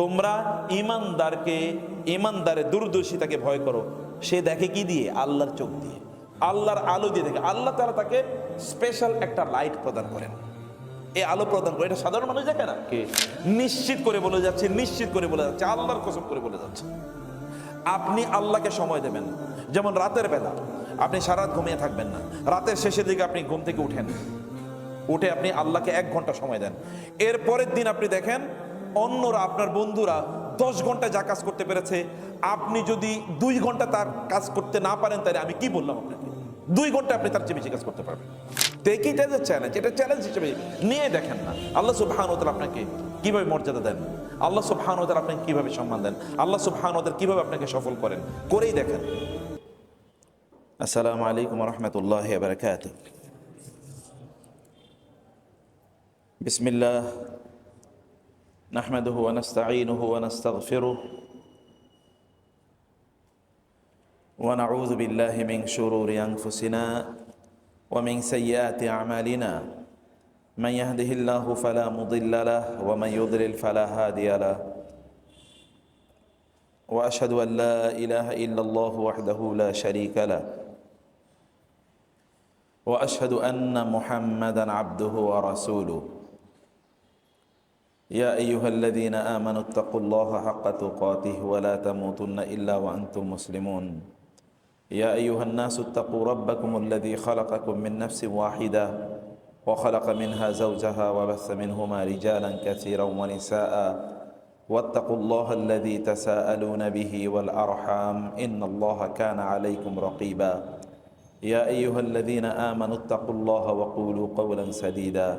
তোমরা ইমানদারের দূরদর্শিতাকে ভয় করো। সে দেখে কি দিয়ে? আল্লাহর চোখ দিয়ে, আল্লাহর আলো দিয়ে দেখে। আল্লাহ তাআলা তাকে স্পেশাল একটা লাইট প্রদান করেন, এই আলো প্রদান করে। এটা সাধারণ মানুষ দেখে না। কে নিশ্চিত করে বলে যাচ্ছে, নিশ্চিত করে বলে যাচ্ছে, আল্লাহর কসম করে বলে যাচ্ছে। আপনি আল্লাহকে সময় দেবেন। যেমন রাতের বেলা আপনি সারা রাত ঘুমিয়ে থাকবেন না, রাতের শেষের দিকে আপনি ঘুম থেকে উঠে আপনি আল্লাহকে 1 ঘন্টা সময় দেন। এর পরের দিন আপনি দেখেন অন্যরা, আপনার বন্ধুরা 10 ঘন্টায় যা কাজ করতে পেরেছে, আপনি যদি 2 ঘন্টা তার কাজ করতে না পারেন, তাহলে আমি কি বললাম আপনাকে? 2 ঘন্টা আপনি তার চেয়ে বেশি কাজ করতে পারবেন। তো এটা যে চ্যালেঞ্জ, এটা চ্যালেঞ্জ হিসেবে নিয়ে দেখেন না আল্লাহ সুবহানাহু ওয়া তাআলা আপনাকে কিভাবে মর্যাদা দেন, আল্লাহ সুবহানাহু ওয়া তাআলা আপনাকে কিভাবে সম্মান দেন, আল্লাহ সুবহানাহু ওয়া তাআলা কিভাবে আপনাকে সফল করেন, করেই দেখেন। আসসালামু আলাইকুম ওয়া রাহমাতুল্লাহি ওয়া বারাকাতুহু। বিসমিল্লাহ নাহমাদুহু ওয়া নাস্তাঈনুহু ওয়া নাস্তাগফিরুহ ওয়া নাউযু বিল্লাহি মিন শুরুরি আনফুসিনা ওয়া মিন সাইয়্যাতি আ'মালিনা মান ইয়াহদিহিল্লাহু ফালা মুদিল্লা লাহু ওয়া মান ইউদ্লিল ফালা হাদিয়া লাহু ওয়া আশহাদু আন লা ইলাহা ইল্লাল্লাহু ওয়াহদাহু লা শারীকা লাহু ওয়া আশহাদু আন্না মুহাম্মাদান আবদুহু ওয়া রাসূলুহু। ইয়া আইয়ুহাল্লাযীনা আমানুত্তাকুল্লাহা হাক্কা তুকাতিহি ওয়া লা তামুতুন্না ইল্লা ওয়া আনতুম মুসলিমুন। ইয়া আইয়ুহান নাসু ইত্তাকু রাব্বাকুমুল্লাযী খালাকাকুম মিন নাফসিন ওয়াহিদা ওয়া খালাকা মিনহা যাওজাহা ওয়া বাসসা মিনহুমা রিজালান কাসীরান ওয়া নিসাআ ওয়াত্তাকুল্লাহাল্লাযী তাসাআলুনা বিহি ওয়াল আরহাম ইন্নাল্লাহা কানা আলাইকুম রাকীবা। ইয়া আইয়ুহাল্লাযীনা আমানুত্তাকুল্লাহা ওয়া কুলু কাওলান সাদীদা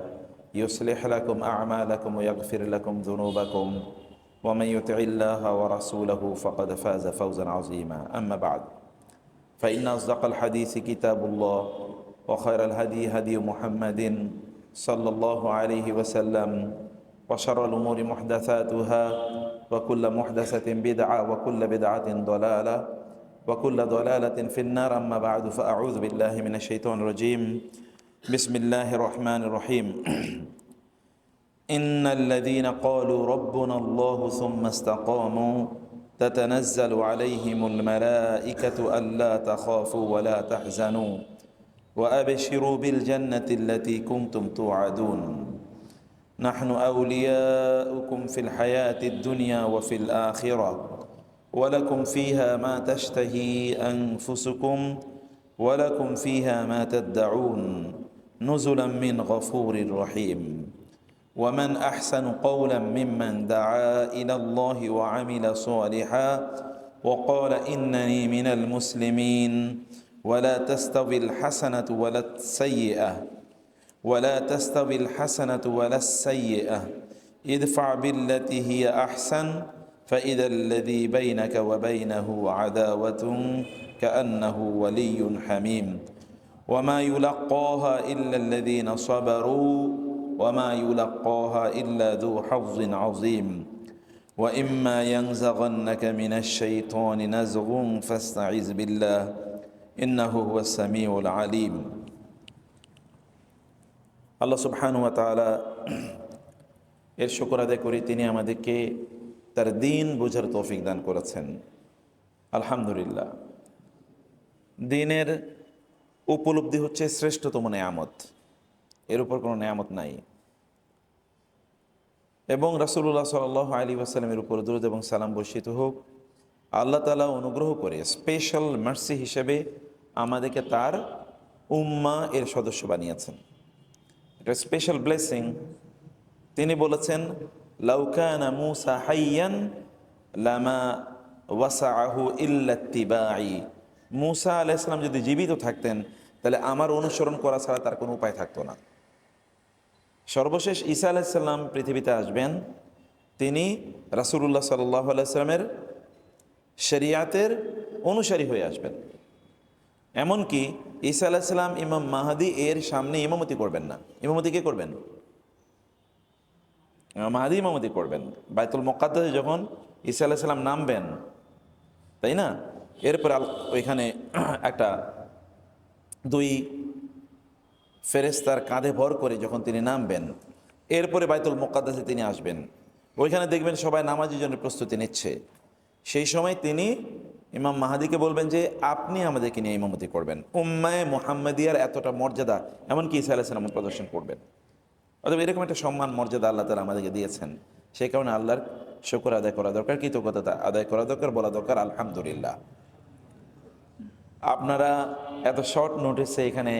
يصلح لكم أعمالكم ويغفر لكم ذنوبكم ومن يطع الله ورسوله فقد فاز فوزا عظيما. أما بعد فإن أصدق الحديث كتاب الله وخير الهدي هدي محمد صلى الله عليه وسلم وشر الأمور محدثاتها وكل محدثة بدعة وكل بدعة ضلالة وكل ضلالة في النار. أما بعد فأعوذ بالله من الشيطان الرجيم. بسم الله الرحمن الرحيم. إن الذين قالوا ربنا الله ثم استقاموا تتنزل عليهم الملائكة ألا تخافوا ولا تحزنوا وأبشروا بالجنة التي كنتم توعدون نحن أولياؤكم في الحياة الدنيا وفي الآخرة ولكم فيها ما تشتهي أنفسكم ولكم فيها ما تدعون نزلا من غفور رحيم. ومن أحسن قولا ممن دعا إلى الله وعمل صالحا وقال إنني من المسلمين. ولا تستوي الحسنة ولا السيئة ادفع بالتي هي أحسن فإذا الذي بينك وبينه عداوة كأنه ولي حميم. وما يلقاها إلا الذين صبروا وما يلقاها إلا ذو حظ عظيم. وإما ينزغنك من الشيطان نزغ فاستعذ بالله إنه هو السميع العليم. আল্লাহ সুবহানাহু ওয়া তাআলা এর শুকর আদায় করি, তিনি আমাদেরকে তার দ্বীন বোঝার তৌফিক দান করেছেন। আলহামদুলিল্লাহ। দ্বীনের উপলব্ধি হচ্ছে শ্রেষ্ঠতম নেয়ামত, এর উপর কোনো নেয়ামত নাই। এবং রাসূলুল্লাহ সাল্লাল্লাহু আলাইহি ওয়াসাল্লামের উপর দরুদ এবং সালাম বর্ষিত হোক। আল্লাহ তাআলা অনুগ্রহ করে স্পেশাল মার্সি হিসেবে আমাদেরকে তার উম্মাহ এর সদস্য বানিয়েছেন। এটা স্পেশাল ব্লেসিং। তিনি বলেছেন, লাউ কানা মূসা হাইয়ান লামা ওয়াসাআহু ইল্লা ইত্তিবাঈ। মূসা আলাইহিস সালাম যদি জীবিত থাকতেন, তাহলে আমার অনুসরণ করা ছাড়া তার কোনো উপায় থাকতো না। সর্বশেষ ঈসা আলাইহিস সালাম পৃথিবীতে আসবেন, তিনি রাসূলুল্লাহ সাল্লাল্লাহু আলাইহি ওয়াসাল্লামের শরিয়াতের অনুসারী হয়ে আসবেন। এমনকি ঈসা আলাইহিস সালাম ইমাম মাহদী এর সামনে ইমামতি করবেন না। ইমামতি কে করবেন? ইমাম মাহদী ইমামতি করবেন। বাইতুল মুকাদ্দাসে যখন ঈসা আলাইহিস সালাম নামবেন, তাই না, এরপর ওইখানে একটা 2 ফেরেশতার কাঁধে ভর করে যখন তিনি নামবেন, এরপরে বাইতুল মুকাদ্দাসে তিনি আসবেন। ওইখানে দেখবেন সবাই নামাজের জন্য প্রস্তুতি নিচ্ছে। সেই সময় তিনি ইমাম মাহাদিকে বলবেন যে আপনি আমাদেরকে নিয়ে ইমামতি করবেন। উম্মায়ে মুহাম্মাদিয়ার এতটা মর্যাদা, এমনকি ঈসা আলাইহিস সালাম প্রদর্শন করবেন। অথবা এরকম একটা সম্মান মর্যাদা আল্লাহ তাআলা আমাদেরকে দিয়েছেন। সেই কারণে আল্লাহর শুকর আদায় করা দরকার, কৃতজ্ঞতা আদায় করা দরকার, বলা দরকার আলহামদুলিল্লাহ। আপনারা এত শর্ট নোটিসে এখানে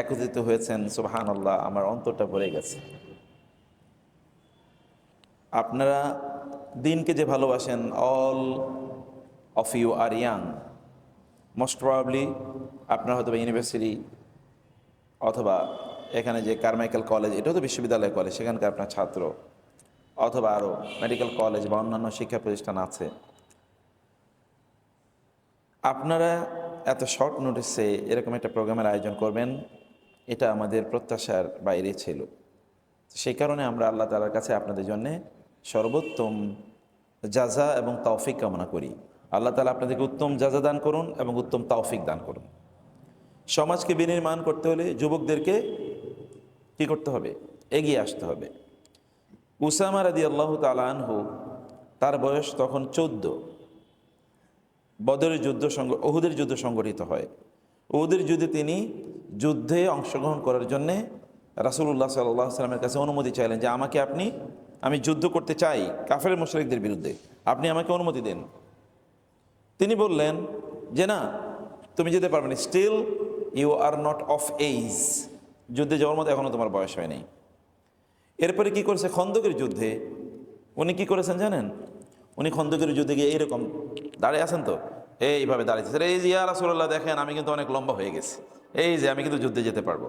একত্রিত হয়েছেন, সুবহানাল্লাহ, আমার অন্তরটা ভরে গেছে। আপনারা দিনকে যে ভালোবাসেন, all of you are young. Most probably আপনারা হয়তো ইউনিভার্সিটি অথবা এখানে যে কারমাইকেল কলেজ, এটাও তো বিশ্ববিদ্যালয় কলেজ, সেখানকার আপনার ছাত্র, অথবা আরও মেডিকেল কলেজ বা অন্যান্য শিক্ষা প্রতিষ্ঠান আছে। আপনারা এত শর্ট নোটিসে এরকম একটা প্রোগ্রামের আয়োজন করবেন, এটা আমাদের প্রত্যাশার বাইরে ছিল। সেই কারণে আমরা আল্লাহ তাআলার কাছে আপনাদের জন্যে সর্বোত্তম জাযা এবং তৌফিক কামনা করি। আল্লাহ তাআলা আপনাদেরকে উত্তম জাযা দান করুন এবং উত্তম তৌফিক দান করুন। সমাজকে বিনির্মাণ করতে হলে যুবকদেরকে কি করতে হবে? এগিয়ে আসতে হবে। উসামা রাদিয়াল্লাহু তাআলা আনহু, তার বয়স তখন 14। বদরের যুদ্ধ উহুদের যুদ্ধ সংগঠিত হয়। উহুদের যুদ্ধে তিনি যুদ্ধে অংশগ্রহণ করার জন্যে রাসূলুল্লাহ সাল্লাল্লাহু আলাইহি ওয়াসাল্লামের কাছে অনুমতি চাইলেন যে আমি যুদ্ধ করতে চাই কাফের মুশরিকদের বিরুদ্ধে, আপনি আমাকে অনুমতি দেন। তিনি বললেন যে না, তুমি যেতে পারবে না, still you are not of age, যুদ্ধে যাওয়ার মতো এখনও তোমার বয়স হয়নি। এরপরে কি করেছে? খন্দকের যুদ্ধে উনি কি করেছেন জানেন? উনি খন্দকের যুদ্ধে গিয়ে এইরকম দাঁড়িয়ে আছেন, তো এইভাবে দাঁড়িয়েছে, এই যে ইয়া রাসূলুল্লাহ দেখেন আমি কিন্তু অনেক লম্বা হয়ে গেছি, এই যে আমি কিন্তু যুদ্ধে যেতে পারবো।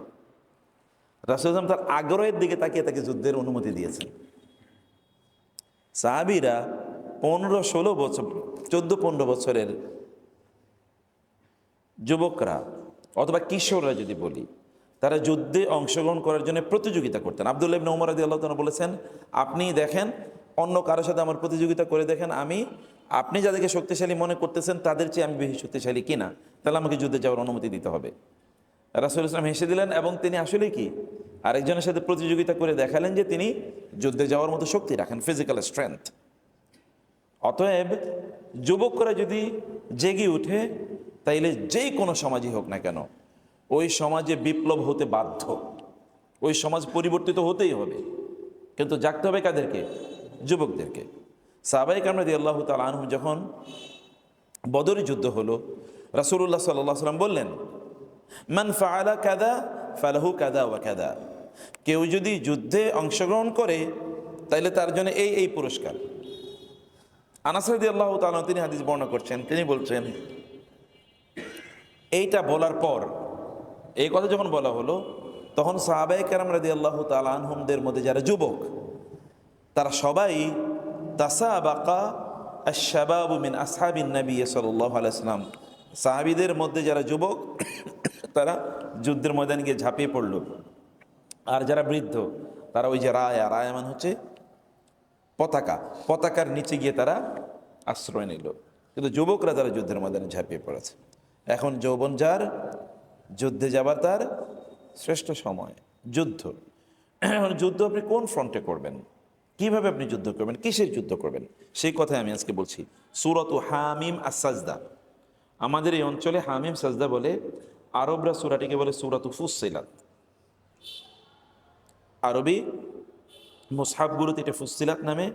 রাসূলুল্লাহ তার আগ্রহের দিকে তাকিয়ে তাকে যুদ্ধের অনুমতি দিয়েছেন। সাহাবীরা 15-16 বছর, 14-15 বছরের যুবকরা অথবা কিশোররা যদি বলি, তারা যুদ্ধে অংশগ্রহণ করার জন্য প্রতিযোগিতা করতেন। আব্দুল্লাহ ইবনে উমর রাদিয়াল্লাহু তাআলা বলেছেন, আপনি দেখেন অন্য কারোর সাথে আমার প্রতিযোগিতা করে দেখেন, আপনি যাদেরকে শক্তিশালী মনে করতেছেন তাদের চেয়ে আমি বেশি শক্তিশালী কিনা, তাহলে আমাকে যুদ্ধে যাওয়ার অনুমতি দিতে হবে। রাসূলুল্লাহ সাল্লাল্লাহু আলাইহি ওয়াসাল্লাম হেসে দিলেন এবং তিনি আসলেই কি আরেকজনের সাথে প্রতিযোগিতা করে দেখালেন যে তিনি যুদ্ধে যাওয়ার মতো শক্তি রাখেন, ফিজিক্যাল স্ট্রেংথ। অতএব যুবকরা যদি জেগে উঠে, তাইলে যেই কোনো সমাজই হোক না কেন, ওই সমাজে বিপ্লব হতে বাধ্য, ওই সমাজ পরিবর্তিত হতেই হবে। কিন্তু জাগতে হবে কাদেরকে? যুবকদেরকে। সাহাবায়ে কেরাম রাদিয়াল্লাহু তাআলা আনহুম যখন বদরের যুদ্ধ হলো, রাসূলুল্লাহ সাল্লাল্লাহু আলাইহি ওয়াসাল্লাম বললেন, মান ফাআলা কাযা ফালাহু কাযা ওয়া কাযা, কেউ যদি যুদ্ধে অংশগ্রহণ করে তাইলে তার জন্য এই পুরস্কার। আনাস রাদিয়াল্লাহু তাআলা তিনি হাদিস বর্ণনা করছেন, তিনি বলছেন এইটা বলার পর, এই কথা যখন বলা হলো, তখন সাহাবায়ে কেরাম রাদিয়াল্লাহু তাআলা আনহুমদের মধ্যে যারা যুবক, তারা সবাই তাসাবাকা আশ-শাবাবু মিন আসহাবিন নবী সাল্লাল্লাহু আলাইহি ওয়াসাল্লাম, সাহাবীদের মধ্যে যারা যুবক তারা যুদ্ধের ময়দানে গিয়ে ঝাঁপিয়ে পড়ল। আর যারা বৃদ্ধ তারা ওই যে রায়া মানে হচ্ছে পতাকার নিচে গিয়ে তারা আশ্রয় নিল। কিন্তু যুবকরা তারা যুদ্ধের ময়দানে ঝাঁপিয়ে পড়েছে। এখন যৌবন যার, যুদ্ধে যাবার তার শ্রেষ্ঠ সময় যুদ্ধ। এখন যুদ্ধ আপনি কোন ফ্রন্টে করবেন, কিভাবে আপনি যুদ্ধ করবেন, কিসের যুদ্ধ করবেন, সেই কথাই আমি আজকে বলছি। সূরাতু হামিম আস-সাজদা, আমাদের এই অঞ্চলে হামিম সাজদা বলে, আরবরা সূরাটিকে বলে সূরাতু ফুসসিলাত। আরবি মুসহাফগুলোতে এটা ফুসসিলাত নামে,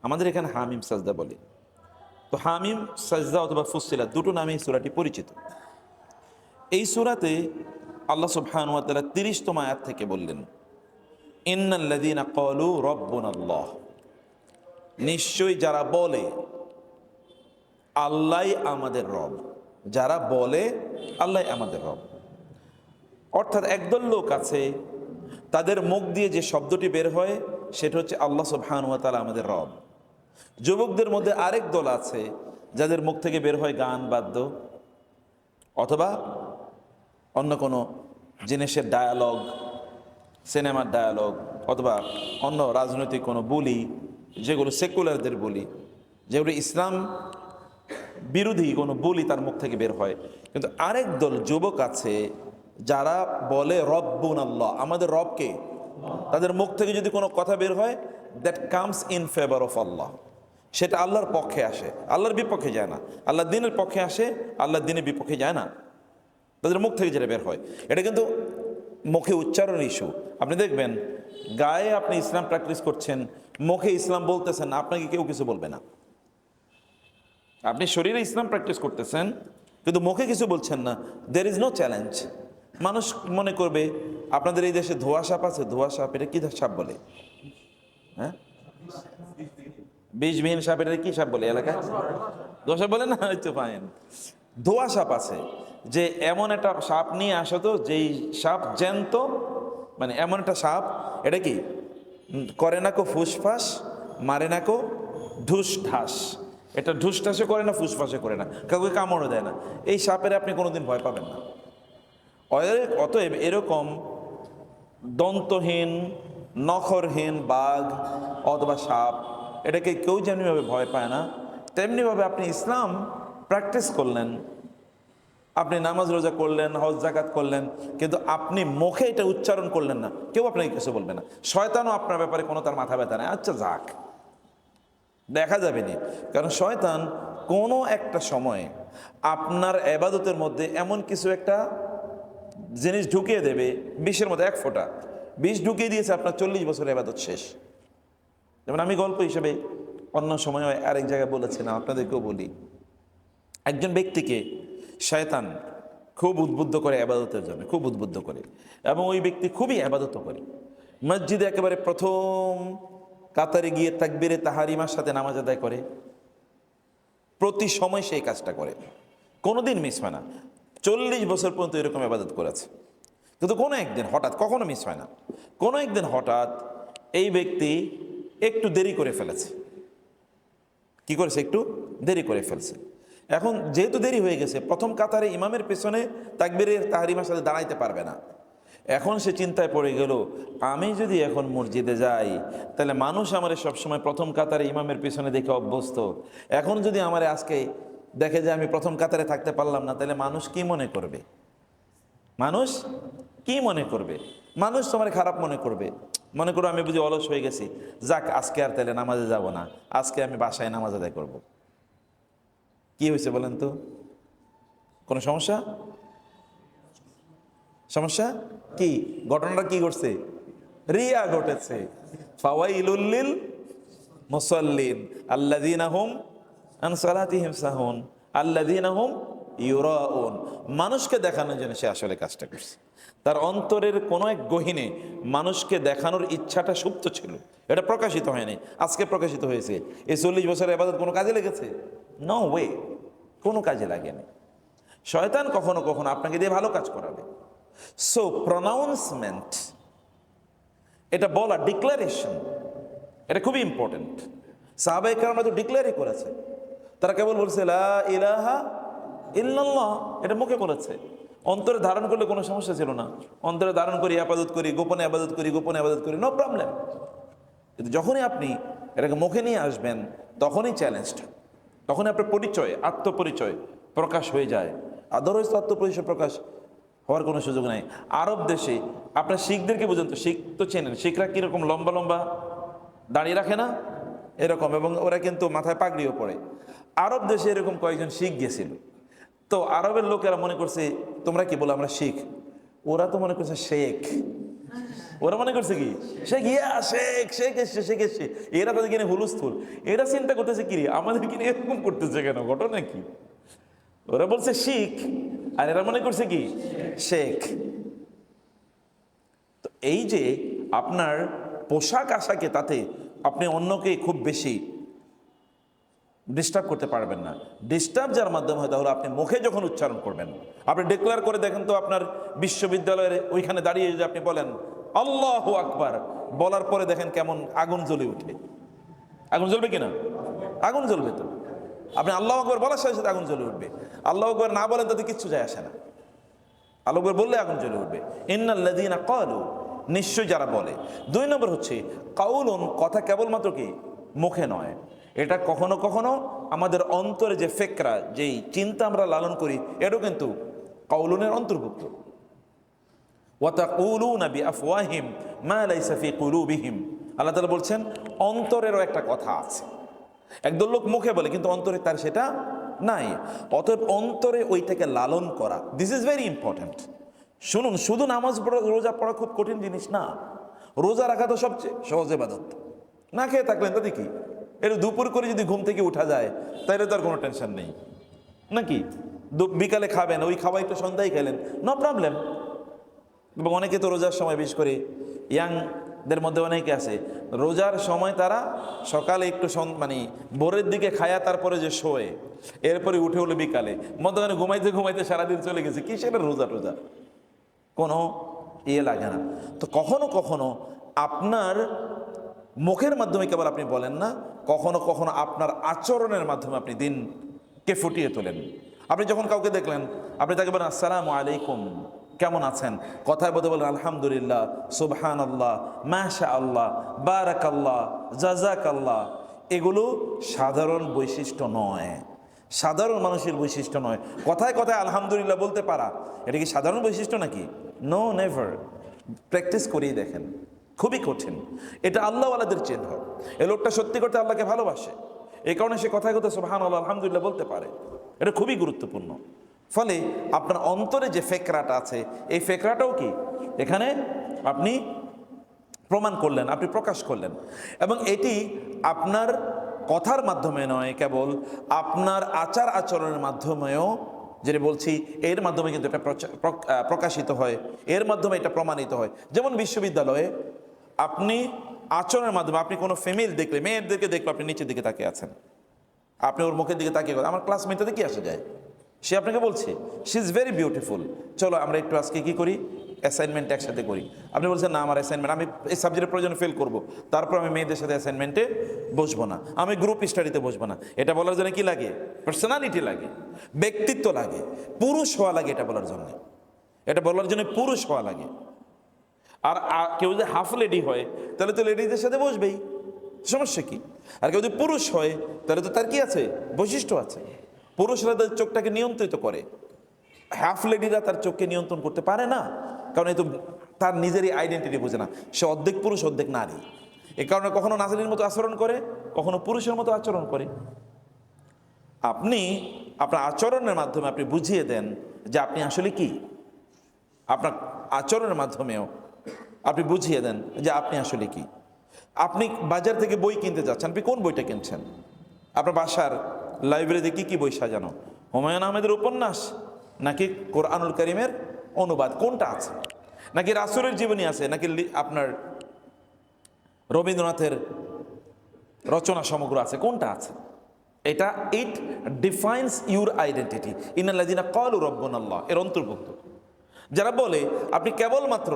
আমাদের এখানে হামিম সাজদা বলে। তো হামিম সাজদা অথবা ফুসসিলাত দুটো নামে এই সূরাটি পরিচিত। এই সূরাতে আল্লাহ সুবহানাহু ওয়া তাআলা 30তম আয়াত থেকে বললেন, ইন্নাল্লাযীনা ক্বালু রাব্বুনাল্লাহ, নিশ্চয়ই যারা বলে আল্লাহই আমাদের রব, যারা বলে আল্লাহই আমাদের রব। অর্থাৎ একদল লোক আছে তাদের মুখ দিয়ে যে শব্দটি বের হয় সেটা হচ্ছে আল্লাহ সুবহানাহু ওয়া তাআলা আমাদের রব। যুবকদের মধ্যে আরেক দল আছে যাদের মুখ থেকে বের হয় গান বাদ্য অথবা অন্য কোনো জিনিসের ডায়ালগ, সিনেমার ডায়ালগ, অথবা অন্য রাজনৈতিক কোনো বুলি, যেগুলো সেকুলারদের বুলি, যেগুলো ইসলাম বিরোধী কোনো বুলি তার মুখ থেকে বের হয়। কিন্তু আরেক দল যুবক আছে যারা বলে রব্বুন আল্লাহ, আমাদের রবকে। তাদের মুখ থেকে যদি কোনো কথা বের হয় that comes in favour of Allah, সেটা আল্লাহর পক্ষে আসে, আল্লাহর বিপক্ষে যায় না। আল্লাহর দিনের পক্ষে আসে, আল্লাহর দিনের বিপক্ষে যায় না। তাদের মুখ থেকে যেটা বের হয়, এটা কিন্তু মুখে উচ্চারণ ইস্যু। আপনি দেখবেন গায়ে আপনি ইসলাম প্র্যাকটিস করছেন, মুখে ইসলাম বলতেছেন না, আপনাকে কেউ কিছু বলবে না। আপনি শরীরে ইসলাম প্র্যাকটিস করতেছেন কিন্তু মুখে কিছু বলছেন না, দের ইজ নো চ্যালেঞ্জ। মানুষ মনে করবে আপনাদের এই দেশে ধোয়া সাপ আছে, ধোয়া সাপ এটা কি সাপ বলে? হ্যাঁ, বিষবিহীন সাপ, এটা কি সাপ বলে এলাকায়? ধোয়া সাপ বলে না? হয়তো ফাইন, ধোয়া সাপ আছে। যে এমন একটা সাপ নিয়ে আসো তো, যেই সাপ জ্যান্ত, মানে এমন একটা সাপ, এটা কি করে না কো ফুসফাস, মারে না কো ঢুস ঢাস। এটা ঢুস ঢাসে করে না, ফুসফাসে করে না, কাউকে কামড়ও দেয় না। এই সাপের আপনি কোনোদিন ভয় পাবেন না। অতএব এরকম দন্তহীন নখরহীন বাঘ অথবা সাপ, এটাকে কেউ যেমনিভাবে ভয় পায় না, তেমনিভাবে আপনি ইসলাম প্র্যাকটিস করলেন, আপনি নামাজ রোজা করলেন, হজ জাকাত করলেন, কিন্তু আপনি মুখে এটা উচ্চারণ করলেন না, কেউ আপনাকে কিছু বলবে না। শয়তানও আপনার ব্যাপারে কোনো তার মাথা ব্যথা নেই, আচ্ছা যাক, দেখা যাবে না। কারণ শয়তান কোনো একটা সময়ে আপনার এবাদতের মধ্যে এমন কিছু একটা জিনিস ঢুকিয়ে দেবে, 20-এর মধ্যে 1 ফোঁটা বিষ ঢুকিয়ে দিয়েছে, আপনার 40 বছর এবাদত শেষ। যেমন আমি গল্প হিসেবে অন্য সময় আরেক জায়গায় বলেছিলাম, আপনাদেরকেও বলি। একজন ব্যক্তিকে শয়তান খুব উদ্বুদ্ধ করে আবাদতের জন্য, খুব উদ্বুদ্ধ করে, এবং ওই ব্যক্তি খুবই আবাদত করে। মসজিদে একেবারে প্রথম কাতারে গিয়ে তাকবীরে তাহারিমার সাথে নামাজ আদায় করে, প্রতি সময় সেই কাজটা করে, কোনোদিন মিস হয় না। 40 বছর পর্যন্ত এরকম আবাদত করেছে, কিন্তু কোনো একদিন হঠাৎ, কখনো মিস হয় না, কোনো একদিন হঠাৎ এই ব্যক্তি একটু দেরি করে ফেলেছে। কি করেছে? একটু দেরি করে ফেলছে। এখন যেহেতু দেরি হয়ে গেছে, প্রথম কাতারে ইমামের পেছনে তাকবীরের তাহরিমার সাথে দাঁড়াইতে পারবে না। এখন সে চিন্তায় পড়ে গেল, আমি যদি এখন মসজিদে যাই তাহলে মানুষ আমার সবসময় প্রথম কাতারে ইমামের পেছনে দেখে অভ্যস্ত। এখন যদি আমার আজকে দেখে যে আমি প্রথম কাতারে থাকতে পারলাম না, তাহলে মানুষ কি মনে করবে? মানুষ কি মনে করবে? মানুষ তোমার খারাপ মনে করবে। মনে করো আমি বুঝি অলস হয়ে গেছি, যাক আজকে আর তাহলে নামাজে যাব না, আজকে আমি বাসায় নামাজ আদায় করব। কি হয়েছে বলেন তো? কোনো সমস্যা? সমস্যা কি? ঘটনাটা কি ঘটছে? রিয়া ঘটেছে। ফাওয়াইলুল লিল মুসাল্লিন আল্লাযীনা হুম আন সালাতিহিম সাহুন আল্লাযীনা হুম ইউরাউন। মানুষকে দেখানোর জন্য সে আসলে কাজটা করছে। তার অন্তরের কোনো এক গহীনে মানুষকে দেখানোর ইচ্ছাটা সুপ্ত ছিল, এটা প্রকাশিত হয়নি, আজকে প্রকাশিত হয়েছে। এই 40 বছরের ইবাদত কোনো কাজে লেগেছে? নো ওয়ে, কোনো কাজে লাগেনি। শয়তান কখনো কখনো আপনাকে দিয়ে ভালো কাজ করাবে। সো প্রনাউন্সমেন্ট, এটা বলা, ডিক্লারেশন, এটা খুবই ইম্পর্টেন্ট। সাহাবায়ে কেরামরা তো ডিক্লেয়ারই করেছে, তারা কেবল বলছে লা ইলাহা ইল্লাল্লাহ, এটা মুখে বলেছে। অন্তরে ধারণ করলে কোনো সমস্যা ছিল না। অন্তরে ধারণ করি, আবাদত করি, গোপনে আবাদত করি, গোপনে আবাদত করি, নো প্রবলেম। কিন্তু যখনই আপনি এটাকে মুখে নিয়ে আসবেন, তখনই চ্যালেঞ্জটা, তখনই আপনার পরিচয়, আত্মপরিচয় প্রকাশ হয়ে যায়। আদারওয়াইজ তো আত্মপরিচয় প্রকাশ হওয়ার কোনো সুযোগ নাই। আরব দেশে আপনার শিখদেরকে বুঝেন তো, শিখ তো চেনেন, শিখরা কীরকম লম্বা লম্বা দাঁড়িয়ে রাখে না এরকম, এবং ওরা কিন্তু মাথায় পাগড়িও পড়ে। আরব দেশে এরকম কয়েকজন শিখ গেছিল, তো আরবের লোকেরা মনে করছে তোমরা কি বলো? আমরা শিখ। ওরা তো মনে করছে শেখ, ওরা মনে করছে কি শেখ, ইয়া শেখ, শেখ এসছে, শেখ এসছে। এরা তাদের কিনে হুলস্থুল, এরা চিন্তা করতেছে কি রে আমাদের কিনে এরকম করতেছে কেন, ঘটনা কি? ওরা বলছে শিখ আর এরা মনে করছে কি শেখ। তো এই যে আপনার পোশাক আশাকে, তাতে আপনি অন্যকে খুব বেশি ডিস্টার্ব করতে পারবেন না। ডিস্টার্ব যার মাধ্যমে হয় তাহলে আপনি মুখে যখন উচ্চারণ করবেন, আপনি ডিক্লেয়ার করে দেখেন তো, আপনার বিশ্ববিদ্যালয়ের ওইখানে দাঁড়িয়ে যদি আপনি বলেন আল্লাহু আকবার, বলার পরে দেখেন কেমন আগুন জ্বলে উঠে। আগুন জ্বলবে কিনা? আগুন জ্বলবে তো। আপনি আল্লাহু আকবার বলার সাথে সাথে আগুন জ্বলে উঠবে। আল্লাহু আকবার না বলেন তাতে কিচ্ছু যায় আসে না, আল্লাহু আকবার বললে আগুন জ্বলে উঠবে। ইন্নাল্লাযীনা ক্বালু, নিশ্চয় যারা বলে। 2 নম্বর হচ্ছে কাউলুন, কথা কেবলমাত্র কি মুখে নয়, এটা কখনো কখনো আমাদের অন্তরে যে ফিকরা, যেই চিন্তা আমরা লালন করি, এটাও কিন্তু কাউলুনের অন্তর্ভুক্ত। ওয়া তাকুলুনা বিআফওয়াহিম মা লাইসা ফি কুলুবিহিম, আল্লাহ তাআলা বলছেন অন্তরেরও একটা কথা আছে। একদল লোক মুখে বলে কিন্তু অন্তরে তার সেটা নাই। অতএব অন্তরে ওইটাকে লালন করা, দিস ইজ ভেরি ইম্পর্ট্যান্ট। শুনুন, শুধু নামাজ পড়া, রোজা পড়া খুব কঠিন জিনিস না। রোজা রাখা তো সবচেয়ে সহজ ইবাদত। না খেয়ে থাকলেন তাতে কি, এর দুপুর করে যদি ঘুম থেকে উঠা যায় তাহলে তো আর কোনো টেনশন নেই নাকি। বিকালে খাবেন, ওই খাওয়াই তো সন্ধ্যায় খেলেন, নো প্রবলেম। এবং অনেকে তো রোজার সময়, বিশেষ করে ইয়াংদের মধ্যে অনেকে আছে রোজার সময় তারা সকালে একটু মানে ভোরের দিকে খায়া তারপরে যে শোয়ে, এরপরে উঠে হলো বিকালে, মধ্যখানে ঘুমাইতে ঘুমাইতে সারাদিন চলে গেছে। কি সেটা রোজা টোজা কোনো ইয়ে লাগে না। তো কখনো কখনো আপনার মুখের মাধ্যমে কেবল আপনি বলেন না, কখনো কখনো আপনার আচরণের মাধ্যমে আপনি দিনকে ফুটিয়ে তোলেন। আপনি যখন কাউকে দেখলেন, আপনি তাকে বলেন আসসালামু আলাইকুম, কেমন আছেন, কথায় বলতে বলেন আলহামদুলিল্লাহ, সুবহানাল্লাহ, মাশা আল্লাহ, বারাকাল্লাহ, জাযাকাল্লাহ। এগুলো সাধারণ বৈশিষ্ট্য নয়, সাধারণ মানুষের বৈশিষ্ট্য নয়। কথায় কথায় আলহামদুলিল্লাহ বলতে পারা, এটা কি সাধারণ বৈশিষ্ট্য নাকি? No, never. প্র্যাকটিস করেই দেখেন, খুবই কঠিন। এটা আল্লাহওয়ালাদের চিহ্ন। এই লোকটা সত্যি করতে আল্লাহকে ভালোবাসে, এই কারণে সে কথায় কথায় সুবহানাল্লাহ, আলহামদুলিল্লাহ বলতে পারে। এটা খুবই গুরুত্বপূর্ণ। ফলে আপনার অন্তরে যে ফেকরাটা আছে, এই ফেকরাটাও কি এখানে আপনি প্রমাণ করলেন, আপনি প্রকাশ করলেন। এবং এটি আপনার কথার মাধ্যমে নয়, কেবল আপনার আচার আচরণের মাধ্যমেও, যেটা বলছি এর মাধ্যমে কিন্তু এটা প্রকাশিত হয়, এর মাধ্যমে এটা প্রমাণিত হয়। যেমন বিশ্ববিদ্যালয়ে আপনি আচরণের মাধ্যমে, আপনি কোনো ফিমেল দেখলে, মেয়েদেরকে দেখলে আপনি নিচের দিকে তাকিয়ে আছেন, আপনি ওর মুখের দিকে তাকিয়ে, আমার ক্লাসমেটটাতে কি আসে যায়, সে আপনাকে বলছে শি ইজ ভেরি বিউটিফুল, চলো আমরা একটু আজকে কি করি, অ্যাসাইনমেন্ট একসাথে করি। আপনি বলছেন না, আমার অ্যাসাইনমেন্ট, আমি এই সাবজেক্টের প্রয়োজনে ফেল করব, তারপর আমি মেয়েদের সাথে অ্যাসাইনমেন্টে বসবো না, আমি গ্রুপ স্টাডিতে বসবো না। এটা বলার জন্য কি লাগে? পার্সোনালিটি লাগে, ব্যক্তিত্ব লাগে, পুরুষ হওয়া লাগে। এটা বলার জন্য, এটা বলার জন্য পুরুষ হওয়া লাগে। আর কেউ যদি হাফ লেডি হয় তাহলে তো লেডিদের সাথে বসবেই, সমস্যা কি? আর কেউ যদি পুরুষ হয় তাহলে তো তার কি আছে, বৈশিষ্ট্য আছে। পুরুষরা তার চোখটাকে নিয়ন্ত্রিত করে, হাফ লেডিরা তার চোখকে নিয়ন্ত্রণ করতে পারে না, কারণ এই তো তার নিজেরই আইডেন্টিটি বোঝে না, সে অর্ধেক পুরুষ অর্ধেক নারী। এ কারণে কখনো নারীর মতো আচরণ করে, কখনো পুরুষের মতো আচরণ করে। আপনি আপনার আচরণের মাধ্যমে আপনি বুঝিয়ে দেন যে আপনি আসলে কি। আপনার আচরণের মাধ্যমেও আপনি বুঝিয়ে দেন যে আপনি আসলে কি। আপনি বাজার থেকে বই কিনতে যাচ্ছেন, আপনি কোন বইটা কিনছেন? আপনার বাসার লাইব্রেরিতে কি কি বই সাজানো? হুমায়ুন আহমেদের উপন্যাস নাকি কোরআনুল কারীমের অনুবাদ, কোনটা আছে? নাকি রাসূলের জীবনী আছে, নাকি আপনার রবীন্দ্রনাথের রচনা সমগ্র আছে, কোনটা আছে? এটা ইট ডিফাইন্স ইউর আইডেন্টিটি। ইন্নাল্লাযীনা ক্বালু রাব্বুনাল্লাহ এর অন্তর্ভুক্ত। যারা বলে আপনি কেবলমাত্র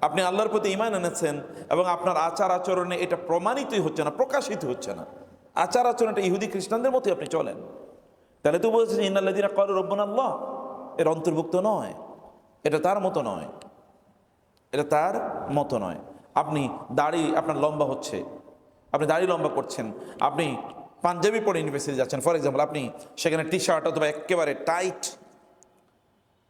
আপনি আল্লাহর প্রতি ঈমান এনেছেন এবং আপনার আচার আচরণে এটা প্রমাণিতই হচ্ছে না, প্রকাশিত হচ্ছে না, আচার আচরণটা ইহুদি খ্রিস্টানদের মতোই আপনি চলেন, তাহলে তো বলছেন ইন্নাল্লাযীনা ক্বালু রাব্বুনাল্লাহ এর অন্তর্ভুক্ত নয়, এটা তার মতো নয়, এটা তার মতো নয়। আপনি দাড়ি আপনার লম্বা হচ্ছে, আপনি দাড়ি লম্বা করছেন, আপনি পাঞ্জাবি পরে ইউনিভার্সিটি যাচ্ছেন ফর এক্সাম্পল, আপনি সেখানে টি শার্ট অথবা একেবারে টাইট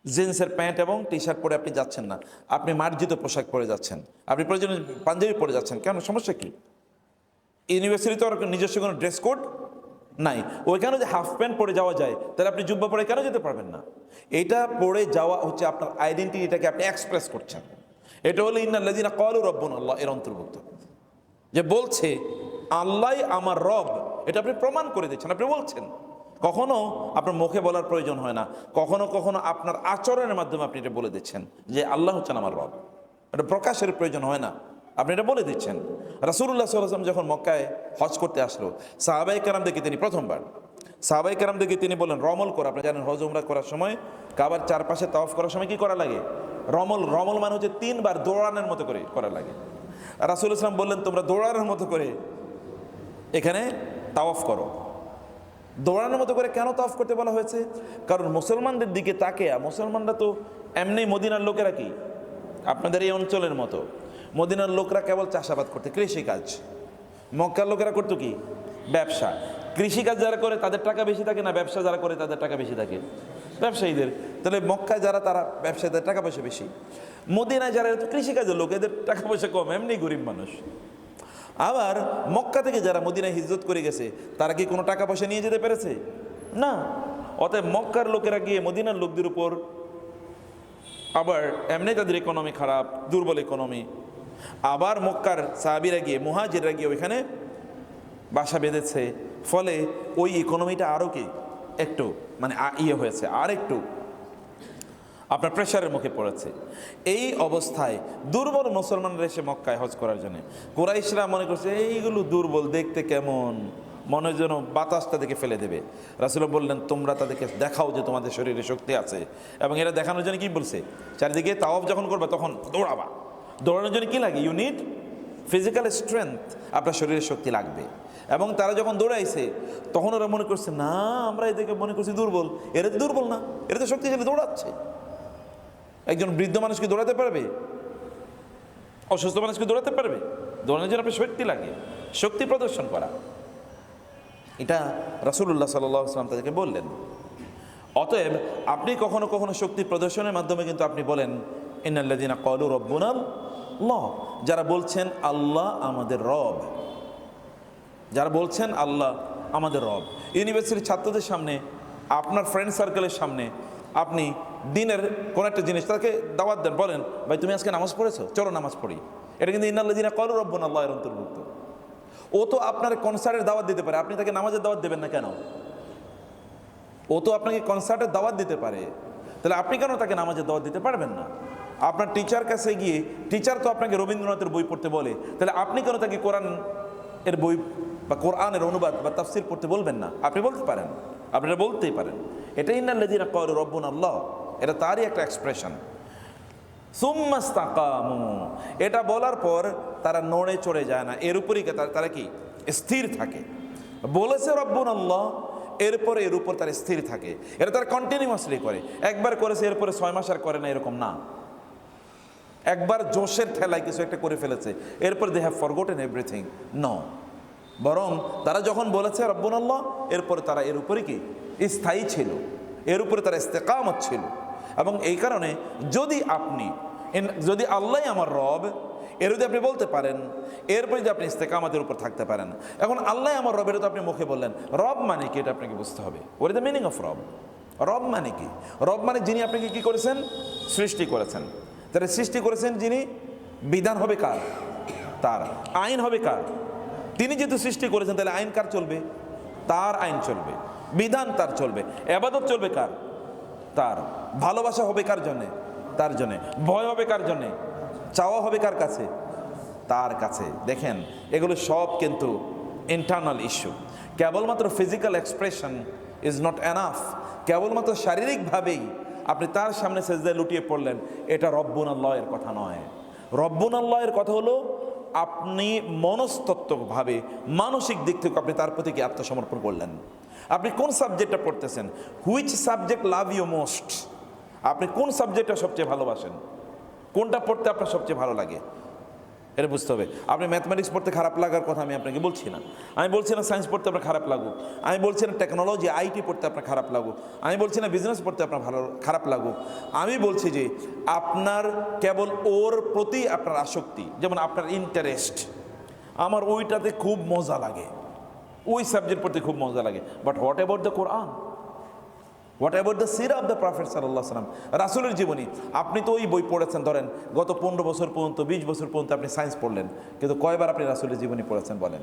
জিন্সের প্যান্ট এবং টি শার্ট পরে আপনি যাচ্ছেন না, আপনি মার্জিত পোশাক পরে যাচ্ছেন, আপনি প্রয়োজনে পাঞ্জাবি পরে যাচ্ছেন, কেন, সমস্যা কি? ইউনিভার্সিটিতে আর নিজস্ব কোনো ড্রেস কোড নাই, ওইখানে যে হাফ প্যান্ট পরে যাওয়া যায়, তাহলে আপনি জুব্বা পরে কেন যেতে পারবেন না? এটা পরে যাওয়া হচ্ছে আপনার আইডেন্টিটিটাকে আপনি এক্সপ্রেস করছেন। এটা হলো ইন্নাল্লাযীনা ক্বালু রাব্বুনাল্লাহ এর অন্তর্ভুক্ত, যে বলছে আল্লাহ আমার রব, এটা আপনি প্রমাণ করে দিচ্ছেন, আপনি বলছেন। কখনো আপনার মুখে বলার প্রয়োজন হয় না, কখনো কখনো আপনার আচরণের মাধ্যমে আপনি এটা বলে দিচ্ছেন যে আল্লাহ হচ্ছেন আমার রব, এটা প্রকাশের প্রয়োজন হয় না, আপনি এটা বলে দিচ্ছেন। রাসূলুল্লাহ সাল্লাল্লাহু আলাইহি ওয়াসাল্লাম যখন মক্কায় হজ করতে আসলো, সাহাবায়ে কেরামদেরকে তিনি প্রথমবার সাহাবায়ে কেরামদেরকে তিনি বললেন রমল করা। আপনি জানেন হজ উমরা করার সময় কাবার চারপাশে তাওয়াফ করার সময় কি করা লাগে? রমল। রমল মানে হচ্ছে 3 বার দৌড়ানোর মতো করে করা লাগে। রাসূলুল্লাহ সাল্লাল্লাহু আলাইহি ওয়াসাল্লাম বললেন তোমরা দৌড়ানোর মতো করে এখানে তাওয়াফ করো। দৌড়ানোর মতো করে কেন তাওয়াফ করতে বলা হয়েছে? কারণ মুসলমানদের দিকে তাকিয়ে, মুসলমানরা তো এমনি, মদিনার লোকেরা কি আপনাদের এই অঞ্চলের মতো, মদিনার লোকরা কেবল চাষাবাদ করতে, কৃষিকাজ। মক্কার লোকেরা করতো কি? ব্যবসা। কৃষিকাজ যারা করে তাদের টাকা বেশি থাকে না, ব্যবসা যারা করে তাদের টাকা বেশি থাকে? ব্যবসায়ীদের। তাহলে মক্কায় যারা, তারা ব্যবসায়ীদের টাকা পয়সা বেশি, মদিনায় যারা কৃষিকাজের লোক, এদের টাকা পয়সা কম, এমনি গরিব মানুষ। আবার মক্কা থেকে যারা মদিনায় হিজরত করে গেছে তারা কি কোনো টাকা পয়সা নিয়ে যেতে পেরেছে? না। অতএব মক্কার লোকেরা গিয়ে মদিনার লোকদের উপর, আবার এমনি তাদের ইকোনমি খারাপ, দুর্বল ইকোনমি, আবার মক্কার সাহাবীরা গিয়ে মুহাজিররা গিয়ে ওইখানে বাসা বেঁধেছে, ফলে ওই ইকোনমিটা আরও কি একটু মানে হয়েছে, আর একটু আপনার প্রেশারের মুখে পড়েছে। এই অবস্থায় দুর্বল মুসলমানরা এসে মক্কায় হজ করার জন্য, কুরাইশরা মনে করছে এইগুলো দুর্বল, দেখতে কেমন, মনে যেন বাতাসটা দেখে ফেলে দেবে। রাসূলুল্লাহ বললেন, তোমরা তাদেরকে দেখাও যে তোমাদের শরীরে শক্তি আছে। এবং এরা দেখানোর জন্য কি বলছে, চারিদিকে তাওয়াফ যখন করবে তখন দৌড়াবা। দৌড়ানোর জন্য কি লাগে? ইউ নিড ফিজিক্যাল স্ট্রেংথ, আপনার শরীরে শক্তি লাগবে। এবং তারা যখন দৌড়াইছে তখন ওরা মনে করছে, না আমরা এদেরকে মনে করছি দুর্বল, এরা তো দুর্বল না, এরা তো শক্তিশালী, দৌড়াচ্ছে। একজন বৃদ্ধ মানুষকে দৌড়াতে পারবে? অসুস্থ মানুষকে দৌড়াতে পারবে? দৌড়ানোর জন্য আপনার শক্তি লাগে, শক্তি প্রদর্শন করা। এটা রাসূলুল্লাহ সাল্লাল্লাহু আলাইহি ওয়াসাল্লাম তাদেরকে বললেন। অতএব আপনি কখনো কখনো শক্তি প্রদর্শনের মাধ্যমে কিন্তু আপনি বলেন, ইন্নাল্লাযীনা ক্বালু রাব্বুনাল্লাহ, যারা বলছেন আল্লাহ আমাদের রব, যারা বলছেন আল্লাহ আমাদের রব। ইউনিভার্সিটির ছাত্রদের সামনে, আপনার ফ্রেন্ড সার্কেলের সামনে আপনি দিনের কোন একটা জিনিস তাকে দাওয়াত দেন, বলেন ভাই তুমি আজকে নামাজ পড়েছো, চলো নামাজ পড়ি। এটা কিন্তু ইন্নাল্লাযীনা ক্বালু রাব্বুনাল্লাহ এর অন্তর্ভুক্ত। ও তো আপনার কনসার্টের দাওয়াত দিতে পারে, আপনি তাকে নামাজের দাওয়াত দেবেন না কেন? ও তো আপনাকে কনসার্টের দাওয়াত দিতে পারে, তাহলে আপনি কেন তাকে নামাজের দাওয়াত দিতে পারবেন না? আপনার টিচার কাছে গিয়ে, টিচার তো আপনাকে রবীন্দ্রনাথের বই পড়তে বলে, তাহলে আপনি কেন তাকে কোরআন এর বই বা কোরআনের অনুবাদ বা তাফসীর পড়তে বলবেন না? আপনি বলতে পারেন, আপনারা বলতেই পারেন। এটা ইন্নাল্লাযীনা ক্বালু রাব্বুনাল্লাহ, এটা তারই একটা এক্সপ্রেশন। সুম্মা ইসতাকামু, এটা বলার পর তারা নড়ে চড়ে যায় না, এর উপরই তারা কি স্থির থাকে। বলেছে রব্বুনাল্লাহ, এরপরে এর উপর তারা স্থির থাকে। এটা তারা কন্টিনিউয়াসলি করে। একবার করেছে এরপরে 6 মাস আর করে না, এরকম না। একবার জোশের ঠেলায় কিছু একটা করে ফেলেছে, এরপর they have forgotten everything, no. বরং তারা যখন বলেছে রব্বুনাল্লাহ, এরপরে তারা এর উপরে কি স্থায়ী ছিল, এর উপরে তারা ইস্তেকামত ছিল। এবং এই কারণে যদি আল্লাহ আমার রব, এর যদি আপনি বলতে পারেন, এরপরে যদি আপনি ইস্তেকামতের উপর থাকতে পারেন। এখন আল্লাহ আমার রব, এটা তো আপনি মুখে বললেন, রব মানে কি এটা আপনাকে বুঝতে হবে। What is the meaning of রব? রব মানে কি? রব মানে যিনি আপনাকে কি করেছেন, সৃষ্টি করেছেন। তারা সৃষ্টি করেছেন যিনি, বিধান হবে কার? তার। আইন হবে কার? তিনি যেহেতু সৃষ্টি করেছেন, তাহলে আইন কার চলবে? তার আইন চলবে, বিধান তার চলবে। ইবাদত চলবে কার? তার। ভালোবাসা হবে কার জন্যে? তার জন্যে। ভয় হবে কার জন্যে? চাওয়া হবে কার কাছে? তার কাছে। দেখেন, এগুলো সব কিন্তু ইন্টারনাল ইস্যু। কেবলমাত্র physical expression is not enough. কেবলমাত্র শারীরিকভাবেই আপনি তার সামনে সেজদায় লুটিয়ে পড়লেন, এটা রব্বুনাল্লাহ এর কথা নয়। রব্বুনাল্লাহ এর কথা হলো আপনি মনস্তত্ত্বভাবে, মানসিক দিক থেকে আপনি তার প্রতি কি আত্মসমর্পণ করলেন। আপনি কোন সাবজেক্টটা পড়তেছেন? Which subject love you most? আপনি কোন সাবজেক্টটা সবচেয়ে ভালোবাসেন? কোনটা পড়তে আপনার সবচেয়ে ভালো লাগে? এটা বুঝতে হবে। আপনি ম্যাথমেটিক্স পড়তে খারাপ লাগার কথা আমি আপনাকে বলছি না। আমি বলছি না সায়েন্স পড়তে আপনার খারাপ লাগুক। আমি বলছি না টেকনোলজি, আইটি পড়তে আপনার খারাপ লাগুক। আমি বলছি না বিজনেস পড়তে আপনার খারাপ লাগুক। আমি বলছি যে আপনার কেবল ওর প্রতি আপনার আসক্তি, যেমন আপনার ইন্টারেস্ট, আমার ওইটাতে খুব মজা লাগে, ওই সাবজেক্ট পড়তে খুব মজা লাগে। But what about the Quran? What about the Sira of the prophet সাল্লাল্লাহু আলাইহি ওয়াসাল্লাম, রাসূলের জীবনী? আপনি তো ওই বই পড়েছেন, ধরেন গত 15 বছর পর্যন্ত, 20 বছর পর্যন্ত আপনি সায়েন্স পড়লেন, কিন্তু কয়বার আপনি রাসূলের জীবনী পড়েছেন বলেন?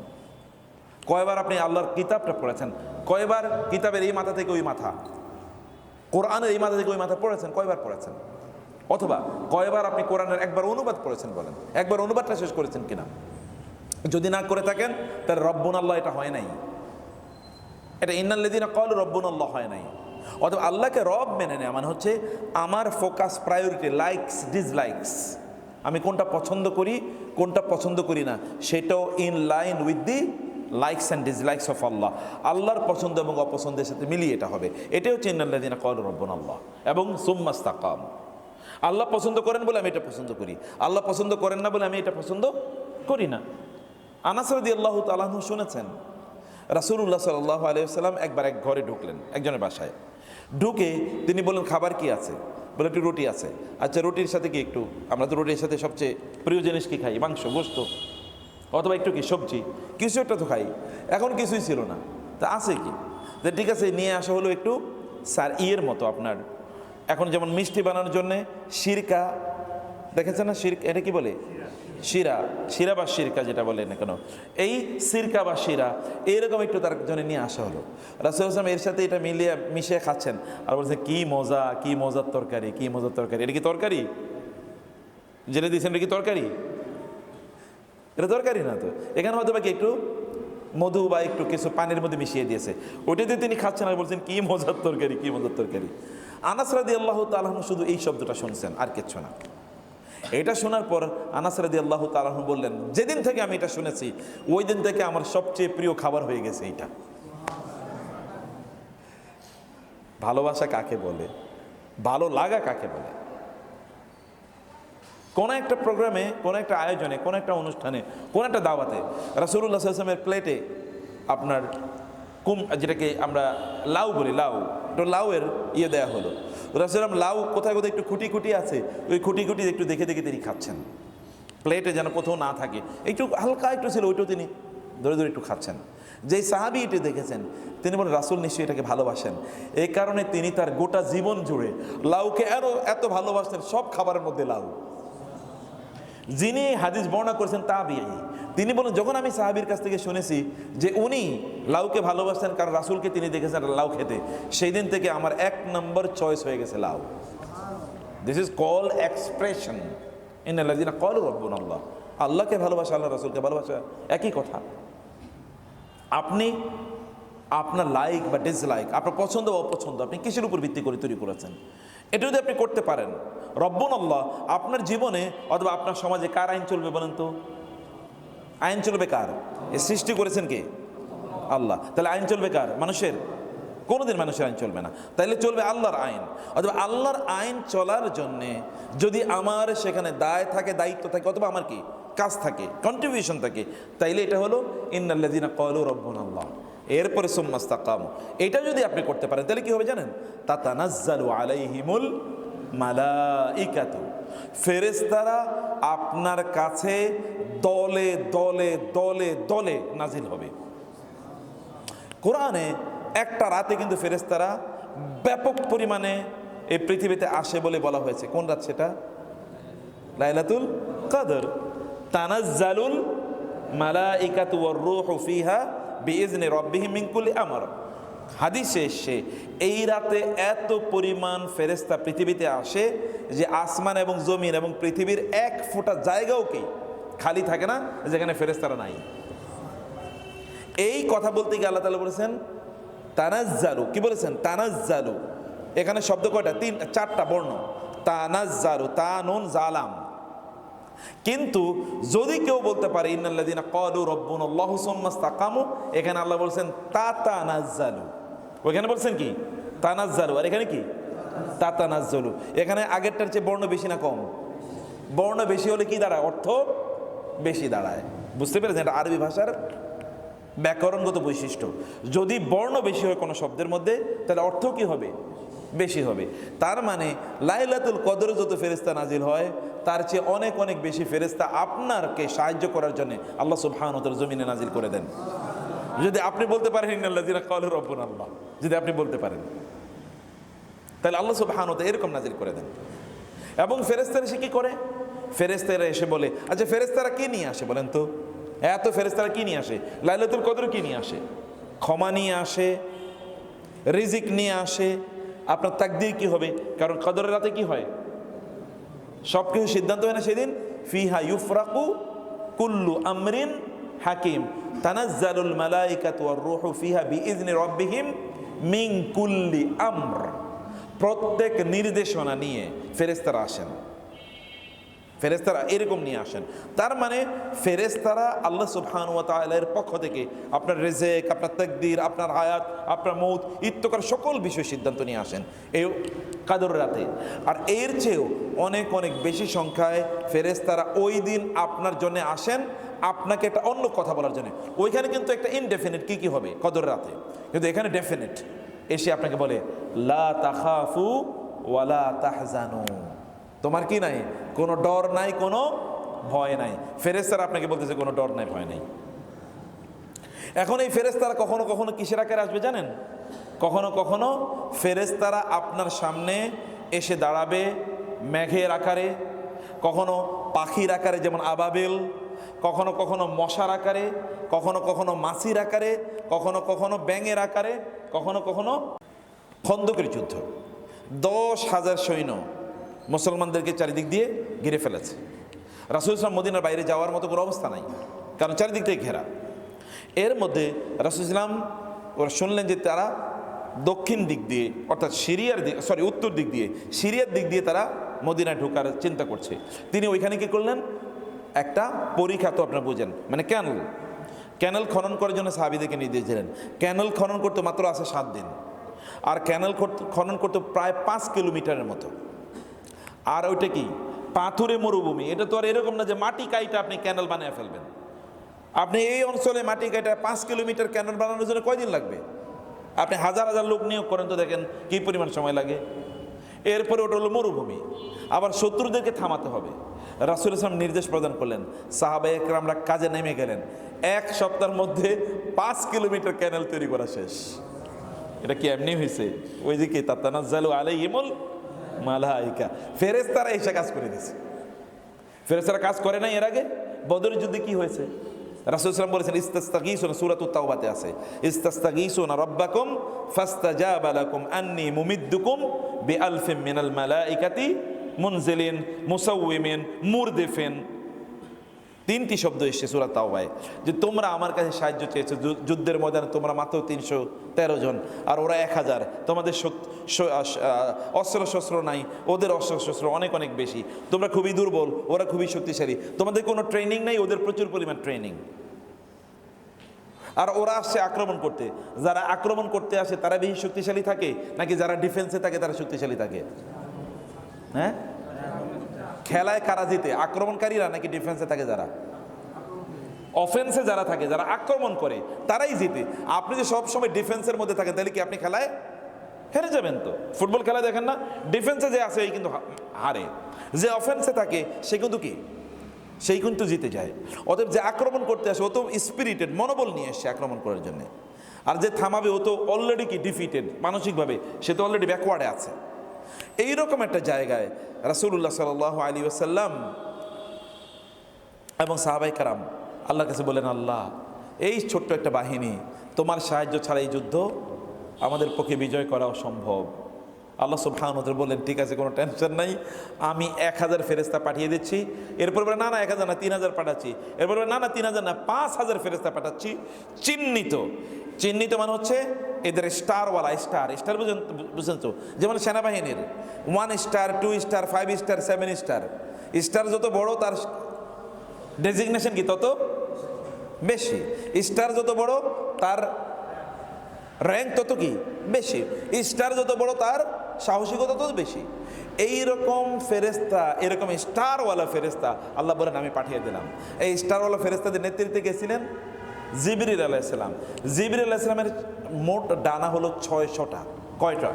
কয়বার আপনি আল্লাহর কিতাবটা পড়েছেন? কয়বার কিতাবের এই মাথা থেকে ওই মাথা, কোরআনের এই মাথা থেকে ওই মাথা পড়েছেন? কয়বার পড়েছেন? অথবা কয়বার আপনি কোরআনের একবার অনুবাদ পড়েছেন বলেন? একবার অনুবাদটা শেষ করেছেন কিনা? যদি না করে থাকেন, তাহলে রব্বুনাল্লাহ এটা হয় নাই, এটা ইন্নাল্লাযীনা ক্বালু রব্বুনাল্লাহ হয় নাই। অথবা আল্লাহকে রব মেনে নেওয়া মানে হচ্ছে আমার ফোকাস, প্রায়োরিটি, লাইকস ডিসলাইকস, আমি কোনটা পছন্দ করি কোনটা পছন্দ করি না, সেটাও in line with the likes and dislikes of Allah. আল্লাহর পছন্দ এবং অপছন্দের সাথে মিলিয়ে এটা হবে। এটাই হচ্ছে ইন্নাল্লাযীনা ক্বালু রব্বুনাল্লাহ। এবং সুম্মা ইসতাকামু, আল্লাহ পছন্দ করেন বলে আমি এটা পছন্দ করি, আল্লাহ পছন্দ করেন না বলে আমি এটা পছন্দ করি না। আনাস রাদিয়াল্লাহু তাআলা আনহু শুনেছেন, রাসূলুল্লাহ সাল্লাল্লাহু আলাইহি ওয়াসাল্লাম একবার এক ঘরে ঢুকলেন, একজনের বাসায় ঢুকে তিনি বললেন, খাবার কি আছে? বলে একটু রুটি আছে। আচ্ছা, রুটির সাথে কি একটু, আমরা তো রুটির সাথে সবচেয়ে প্রিয় জিনিস কি খাই? মাংস, গোশত। অথবা একটু কি সবজি, কিছু একটা তো খাই। এখন কিছুই ছিল না, তা আছে কি, যে ঠিক আছে নিয়ে আসা হলো একটু স্যার ইয়ের মতো আপনার, এখন যেমন মিষ্টি বানানোর জন্যে সিরকা, দেখেছেন না সিরকা, এটা কি বলে শিরা, শিরা বা সিরকা যেটা বলে না কেন, এই সিরকা বা শিরা এইরকম একটু তার জন্য নিয়ে আসা হলো। রাসূল সাল্লাল্লাহু এর সাথে এটা মিশিয়ে খাচ্ছেন আর বলছেন কি মজা, কি মজার তরকারি, কি মজার তরকারি। এটা কি তরকারি যেটা দিয়েছেন, এটা কি তরকারি? এটা তরকারি না তো। এখানে হয়তো বা কি একটু মধু বা একটু কিছু পানির মধ্যে মিশিয়ে দিয়েছে, ওইটাতে তিনি খাচ্ছেন আর বলছেন কি মজার তরকারি, কি মজার তরকারি। আনাস রাদিয়াল্লাহু তাআলা আনহু শুধু এই শব্দটা শুনছেন, আর কিচ্ছু না। এটা শোনার পর আনাস রাদিয়াল্লাহু তাআলা আনহু বললেন, যেদিন থেকে আমি এটা শুনেছি ওই দিন থেকে আমার সবচেয়ে প্রিয় খাবার হয়ে গেছে এইটা। ভালোবাসা কাকে বলে, ভালো লাগা কাকে বলে? কোন একটা প্রোগ্রামে, কোন একটা আয়োজনে, কোন একটা অনুষ্ঠানে, কোন একটা দাওয়াতে রাসূলুল্লাহ সাল্লাল্লাহু আলাইহি ওয়াসাল্লামের প্লেটে আপনার যেটাকে আমরা লাউ বলি, লাউ, একটু লাউয়ের ইয়ে দেওয়া হলো। রাসূলুল্লাহ লাউ কোথায় কোথায় একটু খুঁটি খুঁটি আছে, ওই খুঁটি খুঁটি একটু দেখে দেখে তিনি খাচ্ছেন, প্লেটে যেন কোথাও না থাকে, একটু হালকা একটু ছিল ওইটাও তিনি ধরে ধরে একটু খাচ্ছেন। যেই সাহাবী এটি দেখেছেন তিনি বলেন রাসূল নিশ্চয়ই এটাকে ভালোবাসেন, এই কারণে তিনি তার গোটা জীবন জুড়ে লাউকে আরো এত ভালোবাসতেন, সব খাবারের মধ্যে লাউ। যিনি হাদিস বর্ণনা করেছেন তাবিঈ, তিনি বলেন যখন আমি সাহাবীর কাছ থেকে শুনেছি যে উনি লাউকে ভালোবাসতেন কারণ রাসূলকে তিনি দেখেছেন লাউ খেতে, সেই দিন থেকে আমার 1 নম্বর চয়েস হয়ে গেছে লাউ। দিস ইজ কল এক্সপ্রেশন ইন্নাল্লাযিনা ক্বালু রাব্বুনাল্লাহ। আল্লাহকে ভালোবাসা, আল্লাহ রাসূলকে ভালোবাসা একই কথা। আপনি আপনার লাইক বা ডিসলাইক, আপনার পছন্দ বা অপছন্দ, আপনি কিসের উপর ভিত্তি করে তৈরি করেছেন, এটা যদি আপনি করতে পারেন, রব্বুনাল্লাহ আপনার জীবনে অথবা আপনার সমাজে কার আইন চলবে বলেন তো? আইন চলবে কার? এ সৃষ্টি করেছেন কে? আল্লাহ। তাহলে আইন চলবে কার? মানুষের? কোনোদিন মানুষের আইন চলবে না, তাইলে চলবে আল্লাহর আইন। অথবা আল্লাহর আইন চলার জন্যে যদি আমার সেখানে দায় থাকে, দায়িত্ব থাকে, অথবা আমার কি কাজ থাকে, কন্ট্রিবিউশন থাকে, তাইলে এটা হলো ইন্নাল্লাযিনা ক্বালু রাব্বুনাল্লাহ, এরপরে সুম্মাস্তাকামু। এটা যদি আপনি করতে পারেন তাহলে কি হবে জানেন? তাতানাজ্জালু আলাইহিমুল মালাইকাতু, ফেরেশতারা আপনার কাছে দলে দলে দলে দলে নাজিল হবে। কোরআনে একটা রাতে কিন্তু ফেরেশতারা ব্যাপক পরিমাণে এই পৃথিবীতে আসে বলে বলা হয়েছে। কোন রাত সেটা? লাইলাতুল কদর। তানাজ্জালুল মালাইকাতু ওয়ার রূহু ফিহা বিইজনি রাব্বিহিম মিন কুল্লি আমর। হাদিসে এসে এই রাতে এত পরিমাণ ফেরেশতা পৃথিবীতে আসে যে আসমান এবং জমিন এবং পৃথিবীর 1 ফোঁটা জায়গাও কি খালি থাকে না যেখানে ফেরেশতারা নাই। এই কথা বলতে গিয়ে আল্লাহ তাআলা বলেছেন তানাজ্জালু। কি বলেছেন? তানাজ্জালু। এখানে শব্দ কয়টা? 4টা বর্ণ। তানাজ্জালু, তা নুন জালাম। কিন্তু যদি কেউ বলতে পারে ইন্নাল্লাযিনা ক্বালু রাব্বুনাল্লাহু সুম্মাস্তাকামু, এখানে আল্লাহ বলছেন তাতানাজ্জালু। ওখানে বলছেন কি? তানাজ্জালু, আর এখানে কি? তাতানাজ্জালু। এখানে আগেরটার চেয়ে বর্ণ বেশি না কম? বর্ণ বেশি হলে কি দাঁড়ায়? অর্থ বেশি দাঁড়ায়। বুঝতে পেরেছেন? এটা আরবি ভাষার ব্যাকরণগত বৈশিষ্ট্য। যদি বর্ণ বেশি হয় কোনো শব্দের মধ্যে তাহলে অর্থ কি হবে? বেশি হবে। তার মানে লাইলাতুল কদরে যত ফেরেশতা নাজিল হয় তার চেয়ে অনেক অনেক বেশি ফেরেশতা আপনারকে সাহায্য করার জন্য আল্লাহ সুবহানাহু ওয়া তাআলা জমিনে নাজিল করে দেন। যদি আপনি বলতে পারেন ইন্নাল্লাযিনা ক্বালু রাব্বুনাল্লাহ, যদি আপনি বলতে পারেন, তাহলে আল্লাহ সুবহানাহু ওয়া তাআলা এরকম নাজিল করে দেন। এবং ফেরেশতারা এসে কি করে? ফেরেশতারা এসে বলে, আচ্ছা ফেরেশতারা কি নিয়ে আসে বলেন তো? এত ফেরেশতারা কি নিয়ে আসে? লাইলাতুল কদর কি নিয়ে আসে? ক্ষমা নিয়ে আসে, রিজিক নিয়ে আসে, আপনার তাকদীর কি হবে, কারণ কদরের রাতে কি হয়? সব কিছু সিদ্ধান্ত হয় না সেদিন। ফিহা ইউফরাকু কুল্লু আমরিন হাকিম, তানাজ্জালুল মালাইকাতু ওয়ার রূহু ফিহা বিইজনি রাব্বিহিম মিন কুল্লি আমর। প্রত্যেক নির্দেশনা নিয়ে ফেরেশতারা আসেন, ফেরেশতারা এরকম নিয়ে আসেন। তার মানে ফেরেশতারা আল্লাহ সুবহানাহু ওয়া তাআলার পক্ষ থেকে আপনার রিজিক, আপনার তাকদীর, আপনার হায়াত, আপনার মৌত ইত্যাদি সকল বিষয় সিদ্ধান্ত নিয়ে আসেন এই কদর রাতে। আর এর চেয়েও অনেক অনেক বেশি সংখ্যায় ফেরেশতারা ওই দিন আপনার জন্য আসেন আপনাকে একটা অন্য কথা বলার জন্য। ওইখানে কিন্তু একটা ইনডেফিনিট কি কি হবে কদর রাতে, কিন্তু এখানে ডেফিনিট এসে আপনাকে বলে লা তাখাফু ওয়ালা তাহজানু, তোমার কি নাই? কোনো ডর নাই, কোনো ভয় নাই। ফেরেশতারা আপনাকে বলতেছে কোনো ডর নাই, ভয় নাই। এখন এই ফেরেশতারা কখনো কখনো কিসের আকারে আসবে জানেন? কখনো কখনো ফেরেশতারা আপনার সামনে এসে দাঁড়াবে মেঘের আকারে, কখনো পাখির আকারে যেমন আবাবিল, কখনো কখনো মশার আকারে, কখনো কখনো মাছির আকারে, কখনো কখনো ব্যাঙের আকারে, কখনো কখনো খন্দকের যুদ্ধ। 10,000 সৈন্য মুসলমানদেরকে চারিদিক দিয়ে ঘিরে ফেলেছে। রাসূল সাল্লাল্লাহু মদিনার বাইরে যাওয়ার মতো কোনো অবস্থা নাই, কারণ চারিদিক থেকে ঘেরা। এর মধ্যে রাসূল সাল্লাম ওরা শুনলেন যে তারা দক্ষিণ দিক দিয়ে, অর্থাৎ উত্তর দিক দিয়ে, সিরিয়ার দিক দিয়ে তারা মদিনায় ঢোকার চিন্তা করছে। তিনি ওইখানে কি করলেন? একটা পরীক্ষা, তো আপনারা বুঝেন, মানে ক্যানেল খনন করার জন্য সাহাবীদেরকে নির্দেশ দিলেন। ক্যানেল খনন করতে মাত্র আছে 7 দিন, আর ক্যানেল খনন করতে প্রায় 5 কিলোমিটারের মতো। আর ওইটা কি পাথুরে মরুভূমি, এটা তো আর এরকম না যে মাটি কাইটা আপনি ক্যানেল বানিয়ে ফেলবেন। আপনি এই অঞ্চলে মাটি কাইটা 5 কিলোমিটার ক্যানেল বানানোর জন্য কয়দিন লাগবে? আপনি হাজার হাজার লোক নিয়োগ করেন তো দেখেন কী পরিমাণ সময় লাগে। এরপরে ওটা হলো মরুভূমি, আবার শত্রুদেরকে থামাতে হবে। রাসূল সাল্লাল্লাহু নির্দেশ প্রদান করলেন, সাহাবায়ে কেরামরা কাজে নেমে গেলেন। 1 সপ্তাহের মধ্যে 5 কিলোমিটার ক্যানেল তৈরি করা শেষ। এটা কি এমনি হয়েছে? ওই যে কি তাতানাজ্জালু আলাইহিমুল মালাইকা, ফেরেশতারা এসে কাজ করে দিয়েছে। ফেরেশতারা কাজ করে নাই এর আগে? বদরের যুদ্ধে কি হয়েছে? রাসূল সাল্লাল্লাহু বলেছেন ইস্তাস্তাগীসুনা, সূরাতুত তাওবাতে আছে, ইস্তাস্তাগীসুনা রাব্বাকুম ফাস্তাজাবা লাকুম আন্নী মুমিদ্দুকুম বিআলফিন মিনাল মালাইকাতি মুনজিলিন মুসাউওয়িমিন মুরদিফিন। 3টি শব্দ এসেছে সূরা তাওবায় যে তোমরা আমার কাছে সাহায্য চেয়েছো যুদ্ধের ময়দানে, তোমরা মাত্র 313 জন, আর ওরা 1000। তোমাদের অস্ত্র শস্ত্র নাই, ওদের অস্ত্র শস্ত্র অনেক অনেক বেশি। তোমরা খুবই দুর্বল, ওরা খুবই শক্তিশালী। তোমাদের কোনো ট্রেনিং নাই, ওদের প্রচুর পরিমাণ ট্রেনিং। আর ওরা আসছে আক্রমণ করতে। যারা আক্রমণ করতে আসে তারা বেশি শক্তিশালী থাকে নাকি যারা ডিফেন্সে থাকে তারা শক্তিশালী থাকে? হ্যাঁ, খেলায় কারা জিতে, আক্রমণকারীরা নাকি ডিফেন্সে থাকে যারা? অফেন্সে যারা থাকে, যারা আক্রমণ করে তারাই জিতে। আপনি যে সবসময় ডিফেন্সের মধ্যে থাকেন তাহলে কি আপনি খেলায় হেরে যাবেন? তো ফুটবল খেলা দেখেন না, ডিফেন্সে যে আছে এই কিন্তু হারে, যে অফেন্সে থাকে সে কিন্তু কি, সেই কিন্তু জিতে যায়। অতএব যে আক্রমণ করতে আসে ও তো স্পিরিটেড, মনোবল নিয়ে এসছে আক্রমণ করার জন্য। আর যে থামাবে ও তো অলরেডি কি ডিফিটেড মানসিকভাবে, সে তো অলরেডি ব্যাকওয়ার্ডে আছে। এইরকম একটা জায়গায় রাসূলুল্লাহ সাল্লাল্লাহু আলাইহি ওয়াসাল্লাম এবং সাহাবায়ে কেরাম আল্লাহর কাছে বলেন, আল্লাহ, এই ছোট্ট একটা বাহিনী, তোমার সাহায্য ছাড়া এই যুদ্ধ আমাদের পক্ষে বিজয় করা অসম্ভব। আল্লাহ সুবহানাহু ওয়া তাআলা বললেন, ঠিক আছে, কোনো টেনশন নাই, আমি 1000 ফেরেশতা পাঠিয়ে দিচ্ছি। এরপর বলে, না 1000 না 3000 পাঠাচ্ছি। এরপর বলে, না 3000 না 5000 ফেরেশতা পাঠাচ্ছি, চিহ্নিত মানে হচ্ছে এদের স্টারওয়ালা, স্টার বুঝছেন তো? যেমন সেনাবাহিনীর 1 star 2 star 5 star 7 star. Star যত বড় তার ডেজিগনেশন কি তত বেশি। স্টার যত বড় তার র্যাঙ্ক তত কি বেশি। স্টার যত বড় তার সাহসিকতা তত বেশি। এইরকম ফেরেশতা, এরকম স্টারওয়ালা ফেরেশতা আল্লাহ বলেন আমি পাঠিয়ে দিলাম। এই স্টারওয়ালা ফেরেশতাদের নেতৃত্বে গেছিলেন জিবরিল আলাইহিস সালাম। জিবরিল আলাইহিস সালামের মোট ডানা হলো 600টা। কয়টা?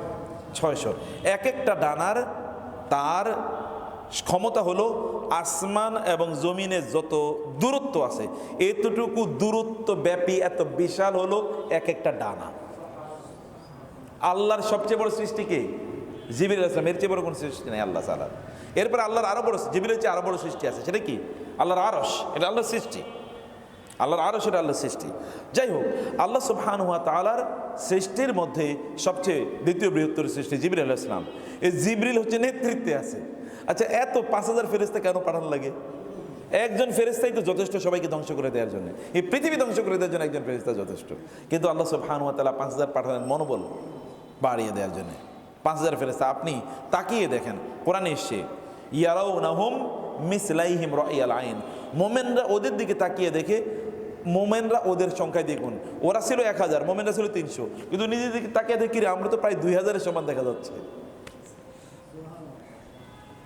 600। এক একটা ডানার তার ক্ষমতা হলো আসমান এবং জমিনে যত দূরত্ব আছে এতটুকু দূরত্ব ব্যাপী, এত বিশাল হলো এক একটা ডানা। আল্লাহর সবচেয়ে বড় সৃষ্টি কে? জিবরিল আলাইহিস সালাম। এর চেয়ে বড় কোনো সৃষ্টি নেই আল্লাহ তাআলার। এরপর আল্লাহর আরো বড়, জিবরিলের চেয়ে আরো বড় সৃষ্টি আছে, সেটা কি? আল্লাহর আরশ। এটা আল্লাহর সৃষ্টি। আল্লাহর আরশ এটা আল্লাহর সৃষ্টি। যাই হোক, আল্লাহ সুবহানাহু ওয়া তাআলার সৃষ্টির মধ্যে সবচেয়ে দ্বিতীয় বৃহত্তর সৃষ্টি জিবরিল আলাইহিস সালাম। এই জিবরিল হচ্ছে নেতৃত্বে আছে। আচ্ছা, এত 5000 ফেরেশতা কেন পাঠানো লাগে? একজন ফেরেশতাই তো যথেষ্ট সবাইকে ধ্বংস করে দেওয়ার জন্য। এই পৃথিবী ধ্বংস করে দেওয়ার জন্য একজন ফেরেশতা যথেষ্ট, কিন্তু আল্লাহ সুবহানাহু ওয়া তাআলা 5000 পাঠালেন মনোবল বাড়িয়ে দেওয়ার জন্য। 5000 ফেরেশতা আপনি তাকিয়ে দেখেন, কোরআনে এসেছে ইয়ারাউনাহুম মিসলাইহিম রাইয়াল আইন। মোমেনরা ওদের দিকে তাকিয়ে দেখে, মোমেনরা ওদের সংখ্যায় দেখুন, ওরা ছিল 1000, মোমেনরা ছিল 300, কিন্তু নিজের দিকে তাকিয়ে দেখি আমরা তো প্রায় 2000-এর সমান দেখা যাচ্ছে,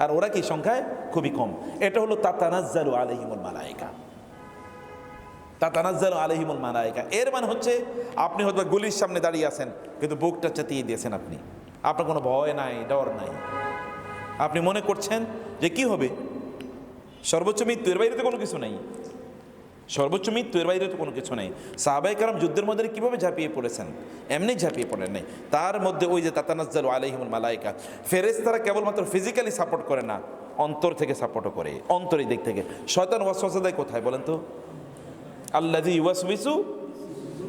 আর ওরা কি সংখ্যায় খুবই কম। এটা হলো তাতানাজ্জালু আলাইহিমুল মালাইকা। তাতানাজ্জালু আলাইহিমুল মালাইকা এর মানে হচ্ছে আপনি হয়তো গলির সামনে দাঁড়িয়ে আছেন কিন্তু বুকটা চাতিয়ে দিয়েছেন, আপনার কোনো ভয় নাই, ডর নাই। আপনি মনে করছেন যে কি হবে, সর্বোচ্চ মৃত্যু, এর বাইরে তো কোনো কিছু নেই। সর্বোচ্চ মৃত্যু, এর বাইরে তো কোনো কিছু নেই। সাহাবায়ে কেরাম যুদ্ধের মধ্যে কিভাবে ঝাঁপিয়ে পড়েছেন? এমনি ঝাঁপিয়ে পড়েন নাই। তার মধ্যে ওই যে তাতানাজ্জালু আলাইহিমুল মালাইকা, ফেরেশতারা কেবলমাত্র ফিজিক্যালি সাপোর্ট করে না, অন্তর থেকে সাপোর্টও করে, অন্তরের দিক থেকে। শয়তান ওয়াসওয়াসা দেয় কোথায় বলেন তো? আল্লাযী ইউওয়াসওয়িসু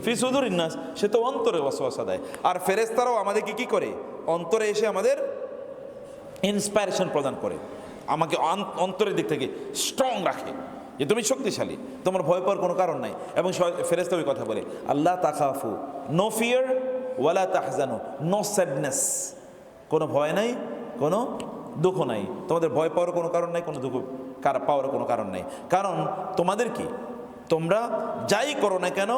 ফি সুদুরিন নাস, সে তো অন্তরে ওয়াসওয়াসা দেয়। আর ফেরেশতারাও আমাদেরকে কি করে? অন্তরে এসে আমাদের ইন্সপায়ারেশন প্রদান করে, আমাকে অন্তরের দিক থেকে স্ট্রং রাখে যে তুমি শক্তিশালী, তোমার ভয় পাওয়ার কোনো কারণ নাই। এবং ফেরেশতা ওই কথা বলে, আল্লাহ তাখাফু, নো ফিয়ার, ওয়ালা তাহজানু, নো স্যাডনেস, কোনো ভয় নাই, কোনো দুঃখ নাই। তোমাদের ভয় পাওয়ার কোনো কারণ নাই, কোনো দুঃখ পাওয়ার কোনো কারণ নাই। কারণ তোমাদের কি, তোমরা যাই করো না কেন,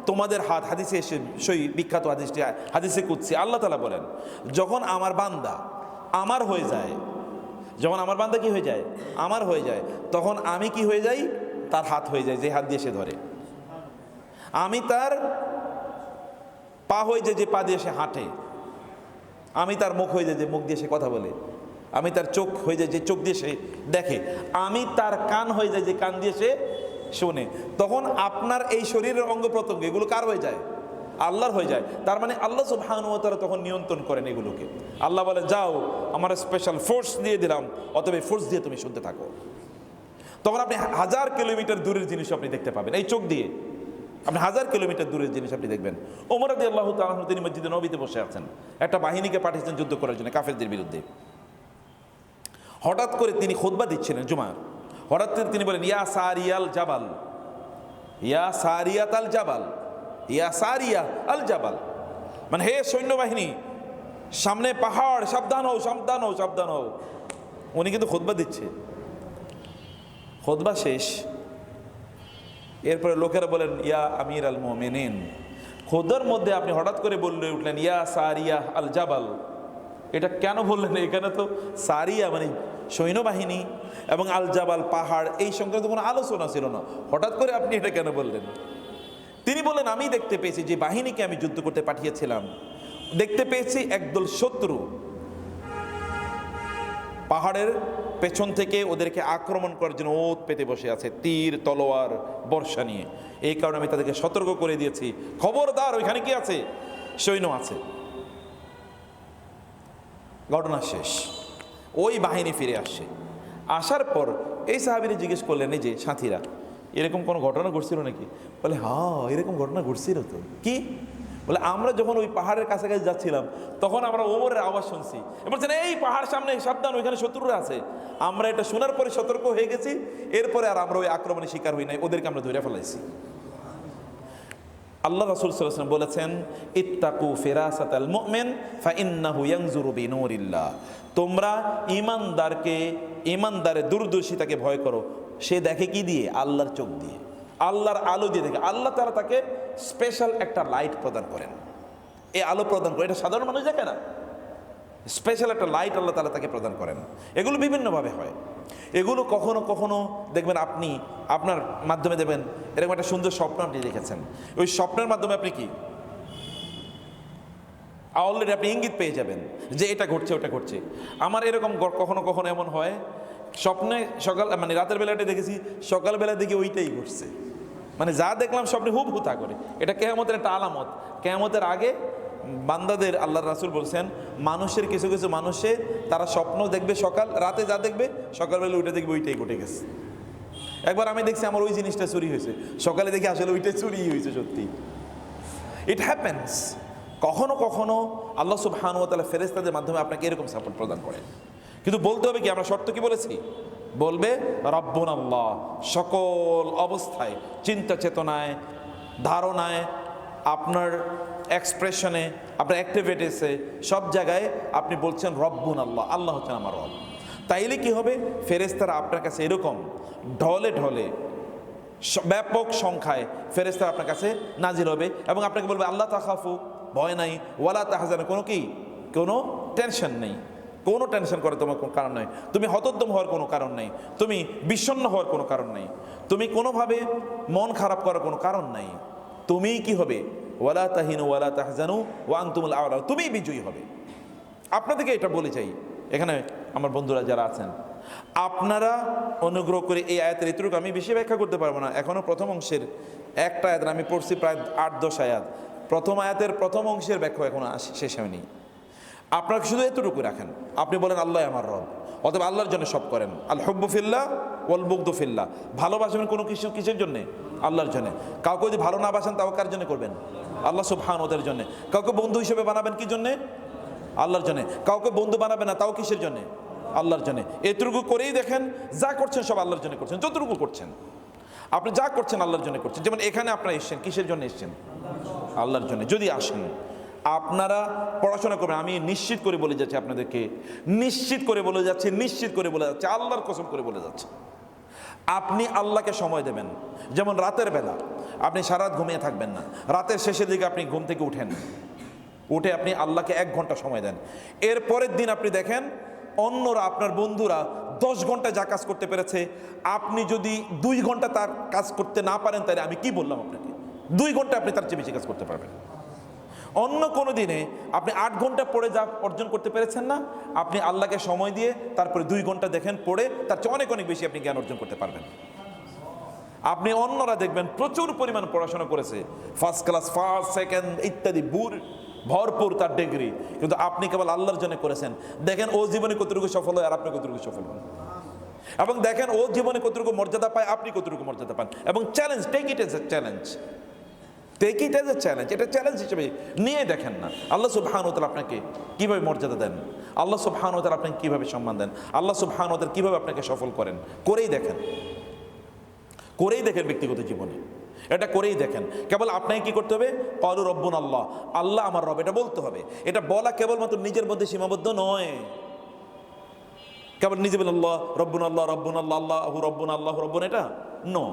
তোমাদের হাত, হাদিসে এসে সেই বিখ্যাত হাদিসটি, হাদিসে কুদসি, আল্লাহ তাআলা বলেন, যখন আমার বান্দা আমার হয়ে যায়, যখন আমার বান্দা কি হয়ে যায়? আমার হয়ে যায়, তখন আমি কি হয়ে যাই? তার হাত হয়ে যায়, যে হাত দিয়ে সে ধরে। আমি তার পা হয়ে যায়, যে পা দিয়ে সে হাঁটে। আমি তার মুখ হয়ে যায়, যে মুখ দিয়ে সে কথা বলে। আমি তার চোখ হয়ে যায়, যে চোখ দিয়ে সে দেখে। আমি তার কান হয়ে যায়, যে কান দিয়ে সে শোনে। তখন আপনার এই শরীরের অঙ্গ প্রত্যঙ্গ এগুলো কার হয়ে যায়? আল্লাহর হয়ে যায়। তার মানে আল্লাহ সুবহানাহু ওয়া তাআলা তখন নিয়ন্ত্রণ করেন এগুলোকে। আল্লাহ বলে, যাও, আমার স্পেশাল ফোর্স দিয়ে দিলাম, অতএব ফোর্স দিয়ে তুমি শুনতে থাকো। তখন আপনি 1000 কিলোমিটার দূরের জিনিস আপনি দেখতে পাবেন এই চোখ দিয়ে। আপনি 1000 কিলোমিটার দূরের জিনিস আপনি দেখবেন। ওমর রাদিয়াল্লাহু তাআলা আনহু, তিনি মসজিদে নববীতে বসে আছেন, একটা বাহিনীকে পাঠিয়েছেন যুদ্ধ করার জন্য কাফেরদের বিরুদ্ধে। হঠাৎ করে তিনি খুতবা দিচ্ছিলেন জুমার। হঠাৎ করে তিনি বলেন, ইয়া সারিয়াল জাবাল, ইয়া সারিয়াত আল জাবাল, ইয়া সারিয়া আল জাবাল, মানে হে সৈন্যবাহিনী, সামনে পাহাড়, সাবধান হও, সাবধান হও, সাবধান হও। উনি কিন্তু খুতবা দিচ্ছে। খুতবা শেষ, এরপরে লোকেরা বলেন, ইয়া আমির আল মুমিনিন, খুতবার মধ্যে আপনি হঠাৎ করে বললে উঠলেন ইয়া সারিয়া আল জাবাল, এটা কেন বললেন? এখানে তো সারিয়া মানে সৈন্যবাহিনী এবং আল জাবাল পাহাড়, এই সংক্রান্ত কোনো আলোচনা ছিল না, হঠাৎ করে আপনি এটা কেন বললেন? তিনি বলেন, আমি দেখতে পেয়েছি যে বাহিনীকে আমি যুদ্ধ করতে পাঠিয়েছিলাম, দেখতে পেয়েছি একদল শত্রু পাহাড়ের পেছন থেকে ওদেরকে আক্রমণ করার জন্য ওত পেতে বসে আছে, তীর, তলোয়ার, বর্ষা নিয়ে। এই কারণে আমি তাদেরকে সতর্ক করে দিয়েছি, খবরদার, ওইখানে কি আছে? সৈন্য আছে। ঘটনা শেষ। ওই বাহিনী ফিরে আসে। আসার পর এই সাহাবীরা জিজ্ঞেস করলেন, এই যে সাথীরা, এরকম কোনো ঘটনা ঘটছিল নাকি? বলে, হ্যাঁ, এরকম ঘটনা ঘটছিল তো। কি? বলে, আমরা যখন ওই পাহাড়ের কাছাকাছি যাচ্ছিলাম, তখন আমরা ওমরের আওয়াজ শুনছি, বলছেন, এই পাহাড় সামনে, সাবধান, ওইখানে শত্রুরা আছে। আমরা এটা শোনার পরে সতর্ক হয়ে গেছি, এরপরে আর আমরা ওই আক্রমণের শিকার হই নাই, ওদেরকে আমরা ধরে ফেলাইছি। আল্লাহ রাসূল সাল্লাল্লাহু আলাইহি ওয়াসাল্লাম বলেছেন, ইত্তাকু ফিরাসাতাল মুমিন ফাইন্নাহু ইয়ানজুরু বিনুরিল্লাহ, তোমরা ইমানদারের দূরদর্শিতাকে ভয় করো, সে দেখে কি দিয়ে? আল্লাহর চোখ দিয়ে, আল্লাহর আলো দিয়ে দেখে। আল্লাহ তাআলা তাকে স্পেশাল একটা লাইট প্রদান করেন, এই আলো প্রদান করে। এটা সাধারণ মানুষ দেখে না, স্পেশাল একটা লাইট আল্লাহ তাআলা তাকে প্রদান করেন। এগুলো বিভিন্নভাবে হয়। এগুলো কখনো কখনো দেখবেন, আপনি আপনার মাধ্যমে দেবেন এরকম একটা সুন্দর স্বপ্ন আপনি দেখেছেন, ওই স্বপ্নের মাধ্যমে আপনি কি অলরেডি আপনি ইঙ্গিত পেয়ে যাবেন যে এটা ঘটছে, ওটা ঘটছে। আমার এরকম কখনো কখনো এমন হয়, স্বপ্নে সকাল মানে রাতের বেলাটা দেখেছি, সকালবেলা দেখি ওইটাই ঘটছে, মানে যা দেখলাম স্বপ্নে হুবহু তা করে। এটা কিয়ামতের একটা আলামত। কিয়ামতের আগে বান্দাদের আল্লাহর রাসূল বলছেন, মানুষের কিছু কিছু মানুষে তারা স্বপ্ন দেখবে, সকাল রাতে যা দেখবে সকালবেলা ওইটা দেখবে ওইটাই ঘটে গেছে। একবার আমি দেখছি আমার ওই জিনিসটা চুরি হয়েছে, সকালে দেখি আসলে ওইটাই চুরি হয়েছে। সত্যি, ইট হ্যাপেন্স। কখনো কখনো আল্লাহ সুবহানাহু ওয়া তাআলা ফেরেশতাদের মাধ্যমে আপনাকে এরকম সাপোর্ট প্রদান করেন। কিন্তু বলতে হবে কি, আমরা শর্ত কি বলেছি? বলবে রাব্বুনা আল্লাহ, সকল অবস্থায়, চিন্তা চেতনায়, ধারণায়, আপনার এক্সপ্রেশনে, আপনার অ্যাক্টিভিটিসে, সব জায়গায় আপনি বলছেন রব্বুন আল্লাহ, আল্লাহ হচ্ছেন আমার রব। তাইলে কি হবে? ফেরেশতারা আপনার কাছে এরকম ঢলে ঢলে ব্যাপক সংখ্যায় ফেরেশতারা আপনার কাছে নাজিল হবে এবং আপনাকে বলবে আল্লাহ তাখাফু, ভয় নাই, ওয়ালা তাহজানু, কোনো টেনশন নেই, কোনো টেনশন করে তোমার কোনো কারণ নেই, তুমি হতোদ্যম হওয়ার কোনো কারণ নেই, তুমি বিষণ্ণ হওয়ার কোনো কারণ নেই, তুমি কোনোভাবে মন খারাপ করার কোনো কারণ নাই। তুমি কি হবে? ওয়ালা তাহিনু ওয়ালা তাহজানু ওয়া আনতুমুল আ'লা, তুমি বিজয়ী হবে। আপনাদেরকে এটা বলে চাই, এখানে আমার বন্ধুরা যারা আছেন, আপনারা অনুগ্রহ করে এই আয়াতের এতটুকু আমি বেশি ব্যাখ্যা করতে পারবো না, এখনো প্রথম অংশের একটা আয়াত আমি পড়ছি প্রায় 8-10 আয়াত, প্রথম আয়াতের প্রথম অংশের ব্যাখ্যা এখনো শেষ হয়নি। আপনারা শুধু এতটুকু রাখেন, আপনি বলেন আল্লাহ আমার রব, অথবা আল্লাহর জন্য সব করেন। আল হুব্বু ফিল্লাহ ওয়াল বুগদু ফিল্লাহ, ভালোবাসবেন কোনো কিছু কিসের জন্যে? আল্লাহর জন্য। কাউকে যদি ভালো না বাসেন তাও কার জন্য করবেন? আল্লাহ সুবহানাহু ওয়া তাআলার জন্য। কাউকে বন্ধু হিসেবে বানাবেন কি জন্যে? আল্লাহর জন্য। কাউকে বন্ধু বানাবেন না তাও কিসের জন্য? আল্লাহর জন্য। এতটুকু করেই দেখেন যা করছেন সব আল্লাহর জন্য করছেন। যতটুকু করছেন আপনি যা করছেন আল্লাহর জন্য করছেন। যেমন এখানে আপনারা এসেছেন কিসের জন্য এসেছেন? আল্লাহর জন্য। যদি আসেন আপনারা পড়াশোনা করবেন, আমি নিশ্চিত করে বলে যাচ্ছি আপনাদেরকে, নিশ্চিত করে বলে যাচ্ছি, নিশ্চিত করে বলে যাচ্ছি, আল্লাহর কসম করে বলে যাচ্ছে, আপনি আল্লাহকে সময় দেবেন। যেমন রাতের বেলা আপনি সারা রাত ঘুমিয়ে থাকবেন না, রাতের শেষের দিকে আপনি ঘুম থেকে উঠেন, উঠে আপনি আল্লাহকে 1 ঘন্টা সময় দেন। এর পরের দিন আপনি দেখেন অন্যরা, আপনার বন্ধুরা 10 ঘন্টা যা কাজ করতে পেরেছে, আপনি যদি 2 ঘন্টা তার কাজ করতে না পারেন, তাহলে আমি কি বললাম আপনাকে? 2 ঘন্টা আপনি তার চেয়ে বেশি কাজ করতে পারবেন। অন্য কোনো দিনে আপনি 8 ঘন্টা পড়ে যা অর্জন করতে পেরেছেন না, আপনি আল্লাহকে সময় দিয়ে তারপরে 2 ঘন্টা দেখেন পড়ে তার চেয়ে অনেক অনেক বেশি আপনি জ্ঞান অর্জন করতে পারবেন। আপনি অন্যরা দেখবেন প্রচুর পরিমাণ পড়াশোনা করেছে, ফার্স্ট ক্লাস, ফার্স্ট, সেকেন্ড ইত্যাদি ভরপুর তার ডিগ্রি, কিন্তু আপনি কেবল আল্লাহর জন্য করেছেন। দেখেন ও জীবনে কতটুকু সফল হয় আর আপনি কতটুকু সফল হন, এবং দেখেন ও জীবনে কতটুকু মর্যাদা পায়, আপনি কতটুকু মর্যাদা পান। এবং challenge, take it as a challenge, take it as a challenge, এটা চ্যালেঞ্জ হিসেবে নিয়ে দেখেন না আল্লাহ সুবহানাহু ওয়া তাআলা আপনাকে কিভাবে মর্যাদা দেন, আল্লাহ সুবহানাহু ওয়া তাআলা আপনাকে কিভাবে সম্মান দেন, আল্লাহ সুবহানাহু ওয়া তাআলা কিভাবে আপনাকে সফল করেন। করেই দেখেন, করেই দেখেন ব্যক্তিগত জীবনে, এটা করেই দেখেন। কেবল আপনাকে কি করতে হবে? ক্বালু রাব্বুনা আল্লাহ, আল্লাহ আমার রব, এটা বলতে হবে। এটা বলা কেবলমাত্র নিজের মধ্যে সীমাবদ্ধ নয়, কেবল নিজে বলেন আল্লাহ রব্বুনা আল্লাহ, রব্বুনা আল্লাহ, আল্লাহু রব্বুনা, আল্লাহু রব্বুনা, এটা নো।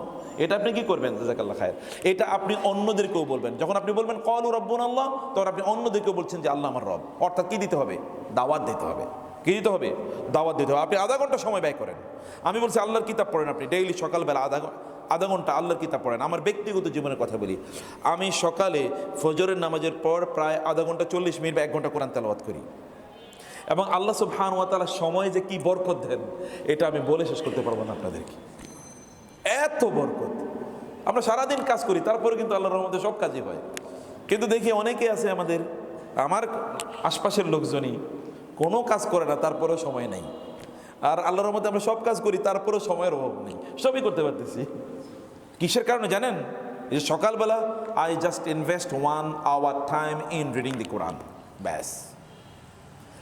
এটা আপনি কি করবেন? জাযাকাল্লাহ খায়র। এটা আপনি অন্যদেরকেও বলবেন। যখন আপনি বলবেন ক্বালু রাব্বুনা আল্লাহ, তখন আপনি অন্যদেরকেও বলছেন যে আল্লাহ আমার রব। অর্থাৎ কি দিতে হবে? দাওয়াত দিতে হবে। কি দিতে হবে? দাওয়াত দিতে হবে। আপনি আধা ঘন্টা সময় ব্যয় করেন, আমি বলছি আল্লাহর কিতাব পড়েন, আপনি ডেইলি সকালবেলা আধা ঘন্টা আল্লাহর কিতাব পড়েন। আমার ব্যক্তিগত জীবনের কথা বলি, আমি সকালে ফজরের নামাজের পর প্রায় আধা ঘন্টা 40 মিনিট বা 1 ঘন্টা কোরআন তেলাওয়াত করি, এবং আল্লাহ সুবহানাহু ওয়া তাআলা সময় যে কি বরকত দেন এটা আমি বলে শেষ করতে পারবো না আপনাদেরকে। এত বরকত, আমরা সারাদিন কাজ করি তারপরে কিন্তু আল্লাহর রহমতে সব কাজই হয়। কিন্তু দেখি অনেকে আছে আমার আশপাশের লোকজনই কোনো কাজ করে না, তারপরেও সময় নেই। আর আল্লাহর রহমতে আমরা সব কাজ করি তারপরেও সময়ের অভাব নেই, সবই করতে পারতেছি। কিসের কারণে জানেন? এই যে সকালবেলা I just invest 1 hour time in reading the Quran, ব্যাস।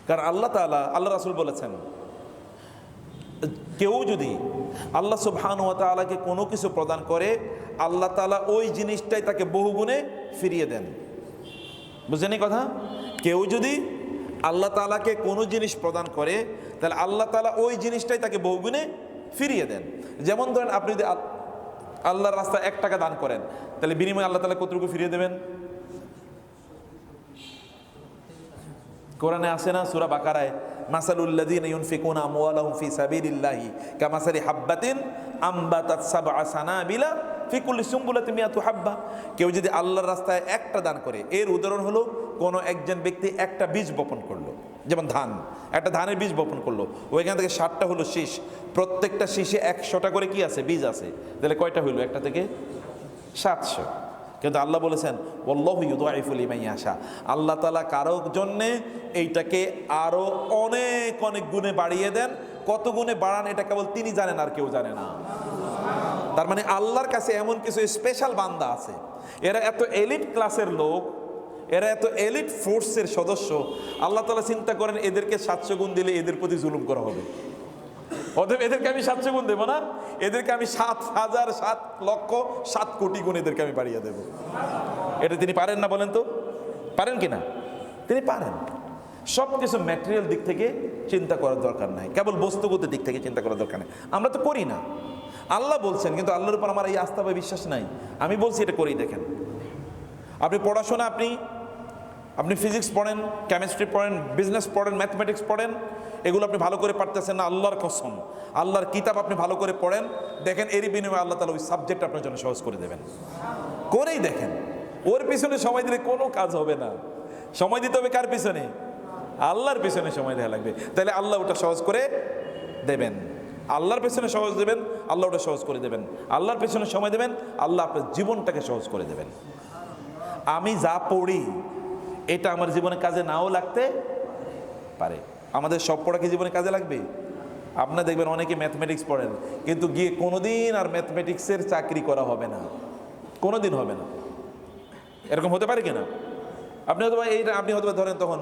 কারণ আল্লাহ তাআলা, আল্লাহ রাসূল বলেছেন, কেউ যদি আল্লাহ সুবহানাহু ওয়া তাআলাকে কোনো কিছু প্রদান করে, আল্লাহ তাআলা ওই জিনিসটাই তাকে বহুগুণে ফিরিয়ে দেন। বুঝলেন এই কথা? কেউ যদি আল্লাহ তাআলাকে কোনো জিনিস প্রদান করে, তাহলে আল্লাহ তাআলা ওই জিনিসটাই তাকে বহুগুণে ফিরিয়ে দেন। যেমন ধরেন আপনি যদি আল্লাহর রাস্তায় 1 টাকা দান করেন, তাহলে বিনিময়ে আল্লাহ তাআলা কতটুকু ফিরিয়ে দেবেন? কোরআনে আসে না সূরা বাকারায়, মাসালুল্লাযীনা ইউনফিকুনা আমওয়ালাহুম ফি সাবিলিল্লাহি কামাসালি হাব্বাতিন আমবাতাত সাবআ সানাবিলা ফি কুল্লি সুমবুলাতিন মিয়াতু হাব্বা। কেউ যদি আল্লাহর রাস্তায় 1টা দান করে, এর উদাহরণ হলো কোনো একজন ব্যক্তি 1টা বীজ বপন করলো, যেমন ধান, একটা ধানের বীজ বপন করলো, ওইখান থেকে 60টা হলো শীষ, প্রত্যেকটা শীষে 100টা করে কি আছে? বীজ আছে। তাহলে কয়টা হইলো? একটা থেকে 700। কিন্তু আল্লাহ বলেছেন ওয়াল্লাহু ইউদাইফু লিমান ইয়াশা, আল্লাহ তাআলা কারো জন্যে এইটাকে আরো অনেক অনেক গুণে বাড়িয়ে দেন। কত গুণে বাড়ান এটা কেবল তিনি জানেন, আর কেউ জানে না। তার মানে আল্লাহর কাছে এমন কিছু স্পেশাল বান্দা আছে, এরা এত এলিট ক্লাসের লোক, এরা এত এলিট ফোর্সের সদস্য, আল্লাহ তাআলা চিন্তা করেন এদেরকে 700 গুণ দিলে এদের প্রতি জুলুম করা হবে। অতএব এদেরকে আমি 700 গুণ দেবো না, এদেরকে আমি 7,000, 7,00,000, 7 কোটি গুণ এদেরকে আমি বাড়িয়ে দেবো। এটা তিনি পারেন না? বলেন তো, পারেন কি না? তিনি পারেন। সব কিছু ম্যাটেরিয়াল দিক থেকে চিন্তা করার দরকার নাই, কেবল বস্তুগত দিক থেকে চিন্তা করার দরকার নেই। আমরা তো করি না, আল্লাহ বলছেন, কিন্তু আল্লাহর উপর আমার এই আস্থা বা বিশ্বাস নাই। আমি বলছি এটা করেই দেখেন। আপনি পড়াশোনা, আপনি ফিজিক্স পড়েন, কেমিস্ট্রি পড়েন, বিজনেস পড়েন, ম্যাথমেটিক্স পড়েন, এগুলো আপনি ভালো করে পারতেছেন না, আল্লাহর কসম, আল্লাহর কিতাব আপনি ভালো করে পড়েন, দেখেন এরই বিনিময়ে আল্লাহ তাআলা ওই সাবজেক্ট আপনার জন্য সহজ করে দেবেন। করেই দেখেন। ওর পিছনে সময় দিলে কোনো কাজ হবে না। সময় দিতে হবে কার পিছনে? আল্লাহর পিছনে সময় দেওয়া লাগবে, তাহলে আল্লাহ ওটা সহজ করে দেবেন। আল্লাহর পেছনে সহজ দেবেন, আল্লাহ ওটা সহজ করে দেবেন। আল্লাহর পেছনে সময় দেবেন, আল্লাহ আপনার জীবনটাকে সহজ করে দেবেন। আমি যা পড়ি এটা আমার জীবনে কাজে নাও লাগতে পারে। আমাদের সব পড়া কি জীবনে কাজে লাগবে? আপনারা দেখবেন অনেকে ম্যাথমেটিক্স পড়েন, কিন্তু গিয়ে কোনোদিন আর ম্যাথমেটিক্সের চাকরি করা হবে না, কোনোদিন হবে না। এরকম হতে পারে কিনা? আপনি হয়তো এইটা আপনি হয়তো ধরেন তখন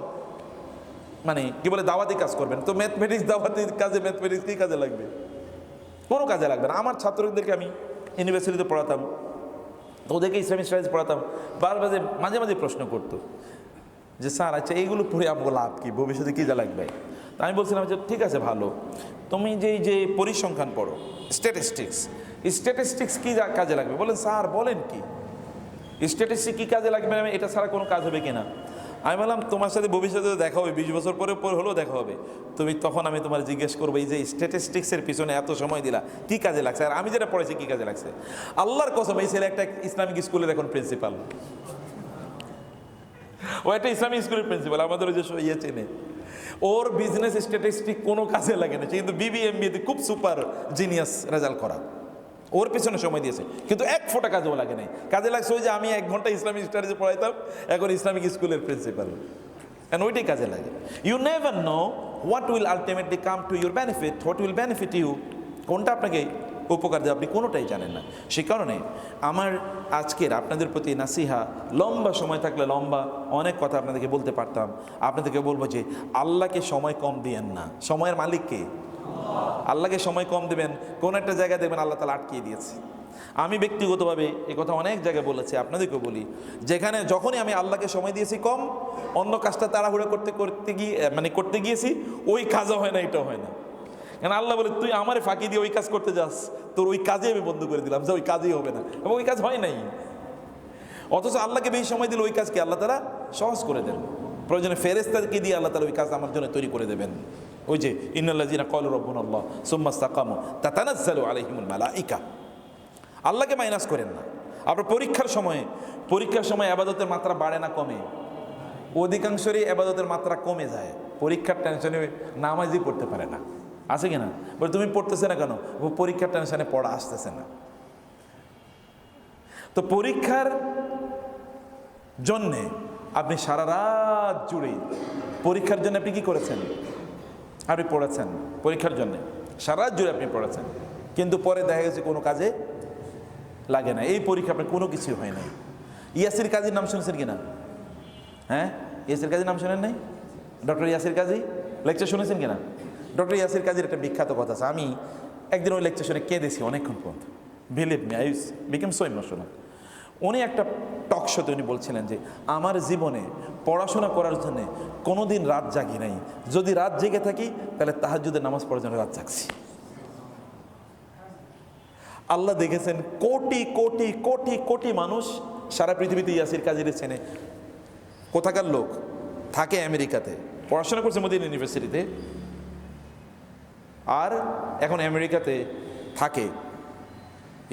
মানে কি বলে দাওয়াতি কাজ করবেন, তো ম্যাথমেটিক্স দাওয়াতি কাজে ম্যাথমেটিক্স কি কাজে লাগবে? কোনো কাজে লাগবে না। আমার ছাত্রদেরকে আমি ইউনিভার্সিটিতে পড়াতাম, তো ওদেরকে ইসলামিক স্টাডিজ পড়াতাম, বারবার মাঝে মাঝে প্রশ্ন করতো যে স্যার আচ্ছা এইগুলো পড়ে আমাকে লাভ কি, ভবিষ্যতে কী যা লাগবে? তা আমি বলছিলাম যে ঠিক আছে ভালো, তুমি যে পরিসংখ্যান পড়ো, স্ট্যাটিস্টিক্স কী কাজে লাগবে? বলেন স্যার বলেন কি স্ট্যাটিস্টিক্স কী কাজে লাগবে, আমি এটা ছাড়া কোনো কাজ হবে কিনা? আমি বললাম তোমার সাথে ভবিষ্যতে দেখা হবে, 20 বছর পরে হলেও দেখা হবে। তুমি তখন আমি তোমার জিজ্ঞেস করবো এই যে স্ট্যাটিস্টিক্সের পিছনে এত সময় দিলা কী কাজে লাগছে, আর আমি যেটা পড়েছি কী কাজে লাগছে। আল্লাহর কসম এই ছেলে একটা ইসলামিক স্কুলের এখন প্রিন্সিপাল, ও একটা ইসলামিক স্কুলের প্রিন্সিপাল, আমাদের ওই যে ইয়ে চেনে। ওর বিজনেস স্ট্যাটিস্টিক কোনো কাজে লাগে না, কিন্তু BBMBA খুব সুপার জিনিয়াস রেজাল্ট করা, ওর পেছনে সময় দিয়েছে, কিন্তু এক ফোঁটা কাজেও লাগে নাই। কাজে লাগছে ওই যে আমি 1 ঘন্টা ইসলামিক স্টাডিজে পড়াইতাম, এখন ইসলামিক স্কুলের প্রিন্সিপাল, এন্ড ওইটাই কাজে লাগে। You never know what will ultimately come to your benefit, what will benefit you, কোনটা আপনাকে উপকার দেবে আপনি কোনোটাই জানেন না। সে কারণে আমার আজকের আপনাদের প্রতি নাসিহা, লম্বা সময় থাকলে লম্বা অনেক কথা আপনাদেরকে বলতে পারতাম। আপনাদেরকে বলবো যে আল্লাহকে সময় কম দিয়েন না। সময়ের মালিককে আল্লাহকে সময় কম দেবেন, কোন একটা জায়গায় দেখবেন আল্লাহ তাআলা আটকিয়ে দিয়েছে। আমি ব্যক্তিগতভাবে এই কথা অনেক জায়গায় বলেছি, আপনাদেরকেও বলি, যেখানে যখনই আমি আল্লাহকে সময় দিয়েছি কম, অন্য কাজটা তাড়াহুড়ো করতে গিয়েছি, ওই কাজও হয় না, এটাও হয় না। কেন আল্লাহ বলে তুই আমারে ফাঁকি দিয়ে ওই কাজ করতে যাস, তোর ওই কাজে আমি বন্ধ করে দিলাম, যে ওই কাজই হবে না, এবং ওই কাজ হয় নাই। অথচ আল্লাহকে বেশি সময় দিলে ওই কাজকে আল্লাহ তাআলা সহজ করে দেন। প্রয়োজনে ফেরেশতাকে দিয়ে আল্লাহ তাআলা ওই কাজ আমার জন্য তৈরি করে দেবেন। ওই যে ইন্নাল্লাযীনা ক্বালু রাব্বুনাল্লাহ সুম্মা ইসতাকামু তাতানাজ্জালু আলাইহিমুল মালাইকা। আল্লাহকে মাইনাস করেন না। আপনার পরীক্ষার সময় ইবাদতের মাত্রা বাড়ে না কমে? অধিকাংশেরই ইবাদতের মাত্রা কমে যায়। পরীক্ষার টেনশনে নামাজই পড়তে পারে না, আছে কিনা? বলে তুমি পড়তেছে না কেন? পরীক্ষার টেনশনে পড়া আসতেছে না। তো পরীক্ষার জন্যে আপনি সারা রাত জুড়ে পরীক্ষার জন্য আপনি কি করেছেন? আপনি পড়েছেন পরীক্ষার জন্য, সারা রাত জুড়ে আপনি পড়েছেন, কিন্তু পরে দেখা গেছে কোনো কাজে লাগে না। এই পরীক্ষা আপনার কোনো কিছু হয় নাই। ইয়াসির কাজীর নাম শুনছেন কিনা? হ্যাঁ, ইয়াসির কাজীর নাম শোনেন নাই? ডক্টর ইয়াসির কাজী লেকচার শুনেছেন কিনা? ডক্টর ইয়াসির কাজীর একটা বিখ্যাত কথা আছে, আমি একদিন ওই লেকচার শুনে কেঁদেছি অনেকক্ষণ পর্যন্ত। Believe me, I became so emotional. উনি একটা টক শোতে উনি বলছিলেন যে আমার জীবনে পড়াশোনা করার জন্য কোনোদিন রাত জাগি নাই, যদি রাত জেগে থাকি তাহলে তাহাজ্জুদের নামাজ পড়ার জন্য রাত জাগছি। আল্লাহ দেখেছেন কোটি কোটি কোটি কোটি মানুষ সারা পৃথিবীতে ইয়াসির কাজীর চেনে। কোথাকার লোক, থাকে আমেরিকাতে, পড়াশোনা করছে মদিনা ইউনিভার্সিটিতে, আর এখন আমেরিকাতে থাকে,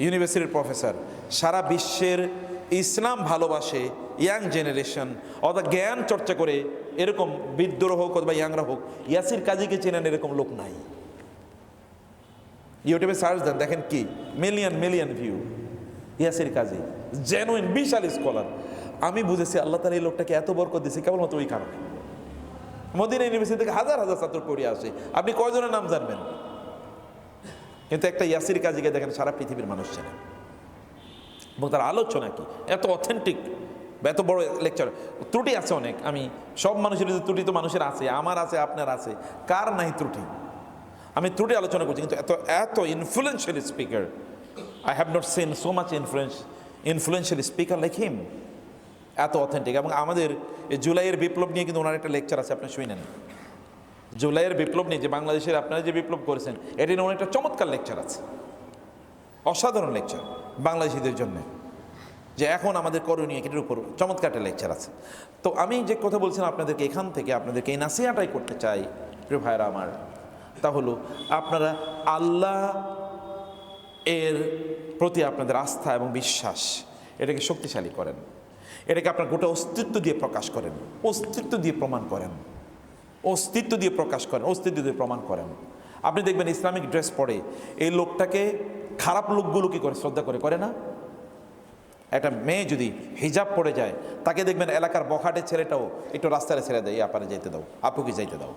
ইউনিভার্সিটির প্রফেসর। সারা বিশ্বের ইসলাম ভালোবাসে ইয়াং জেনারেশন, অর্থাৎ জ্ঞান চর্চা করে, এরকম বৃদ্ধরা হোক অথবা ইয়াংরা হোক, ইয়াসির কাজীকে চেনেন এরকম লোক নাই। ইউটিউবে সার্চ দেন, দেখেন কি মিলিয়ন ভিউ। ইয়াসির কাজী জেনুইন বিশাল স্কলার। আমি বুঝেছি আল্লাহ তাআলা এই লোকটাকে এত বরকত দিয়েছে কেবলমাত্র ওই কারণে। মদিনা ইউনিভার্সিটি থেকে হাজার হাজার ছাত্র পড়ে আসে, আপনি কয়জনের নাম জানবেন? কিন্তু একটা ইয়াসির কাজীকে দেখেন সারা পৃথিবীর মানুষ চেনে, এবং তার আলোচনা কি এত অথেন্টিক, এত বড় লেকচার। ত্রুটি আছে অনেক, আমি সব মানুষের ত্রুটি তো মানুষের আছে, আমার আছে, আপনার আছে, কার নাই ত্রুটি? আমি ত্রুটি আলোচনা করছি, কিন্তু এত influential speaker, I have not seen so much influential speaker like him, এত অথেন্টিক। এবং আমাদের এই জুলাইয়ের বিপ্লব নিয়ে কিন্তু ওনার একটা লেকচার আছে, আপনি শুনেন। জুলাইয়ের বিপ্লব নিয়ে যে বাংলাদেশের আপনারা যে বিপ্লব করেছেন, এটি নিয়ে অনেকটা চমৎকার লেকচার আছে, অসাধারণ লেকচার বাংলাদেশিদের জন্য, যে এখন আমাদের করণীয় এটার উপর চমৎকার একটা লেকচার আছে। তো আমি যে কথা বলছিলাম আপনাদেরকে, এখান থেকে আপনাদেরকে এই নাসিহাটাই করতে চাই প্রিয় ভাইরা আমার, তা হলো আপনারা আল্লাহ এর প্রতি আপনাদের আস্থা এবং বিশ্বাস এটাকে শক্তিশালী করেন, এটাকে আপনার গোটা অস্তিত্ব দিয়ে প্রকাশ করেন, অস্তিত্ব দিয়ে প্রমাণ করেন, অস্তিত্ব দিয়ে প্রকাশ করেন, অস্তিত্ব দিয়ে প্রমাণ করেন। আপনি দেখবেন ইসলামিক ড্রেস পরে এই লোকটাকে খারাপ লোকগুলো কি করে শ্রদ্ধা করে না? একটা মেয়ে যদি হিজাব পরে যায় তাকে দেখবেন এলাকার বখাটে ছেলেটাও একটু রাস্তায় ছেড়ে দেয়, আপারে যাইতে দাও, আপুকে যাইতে দাও।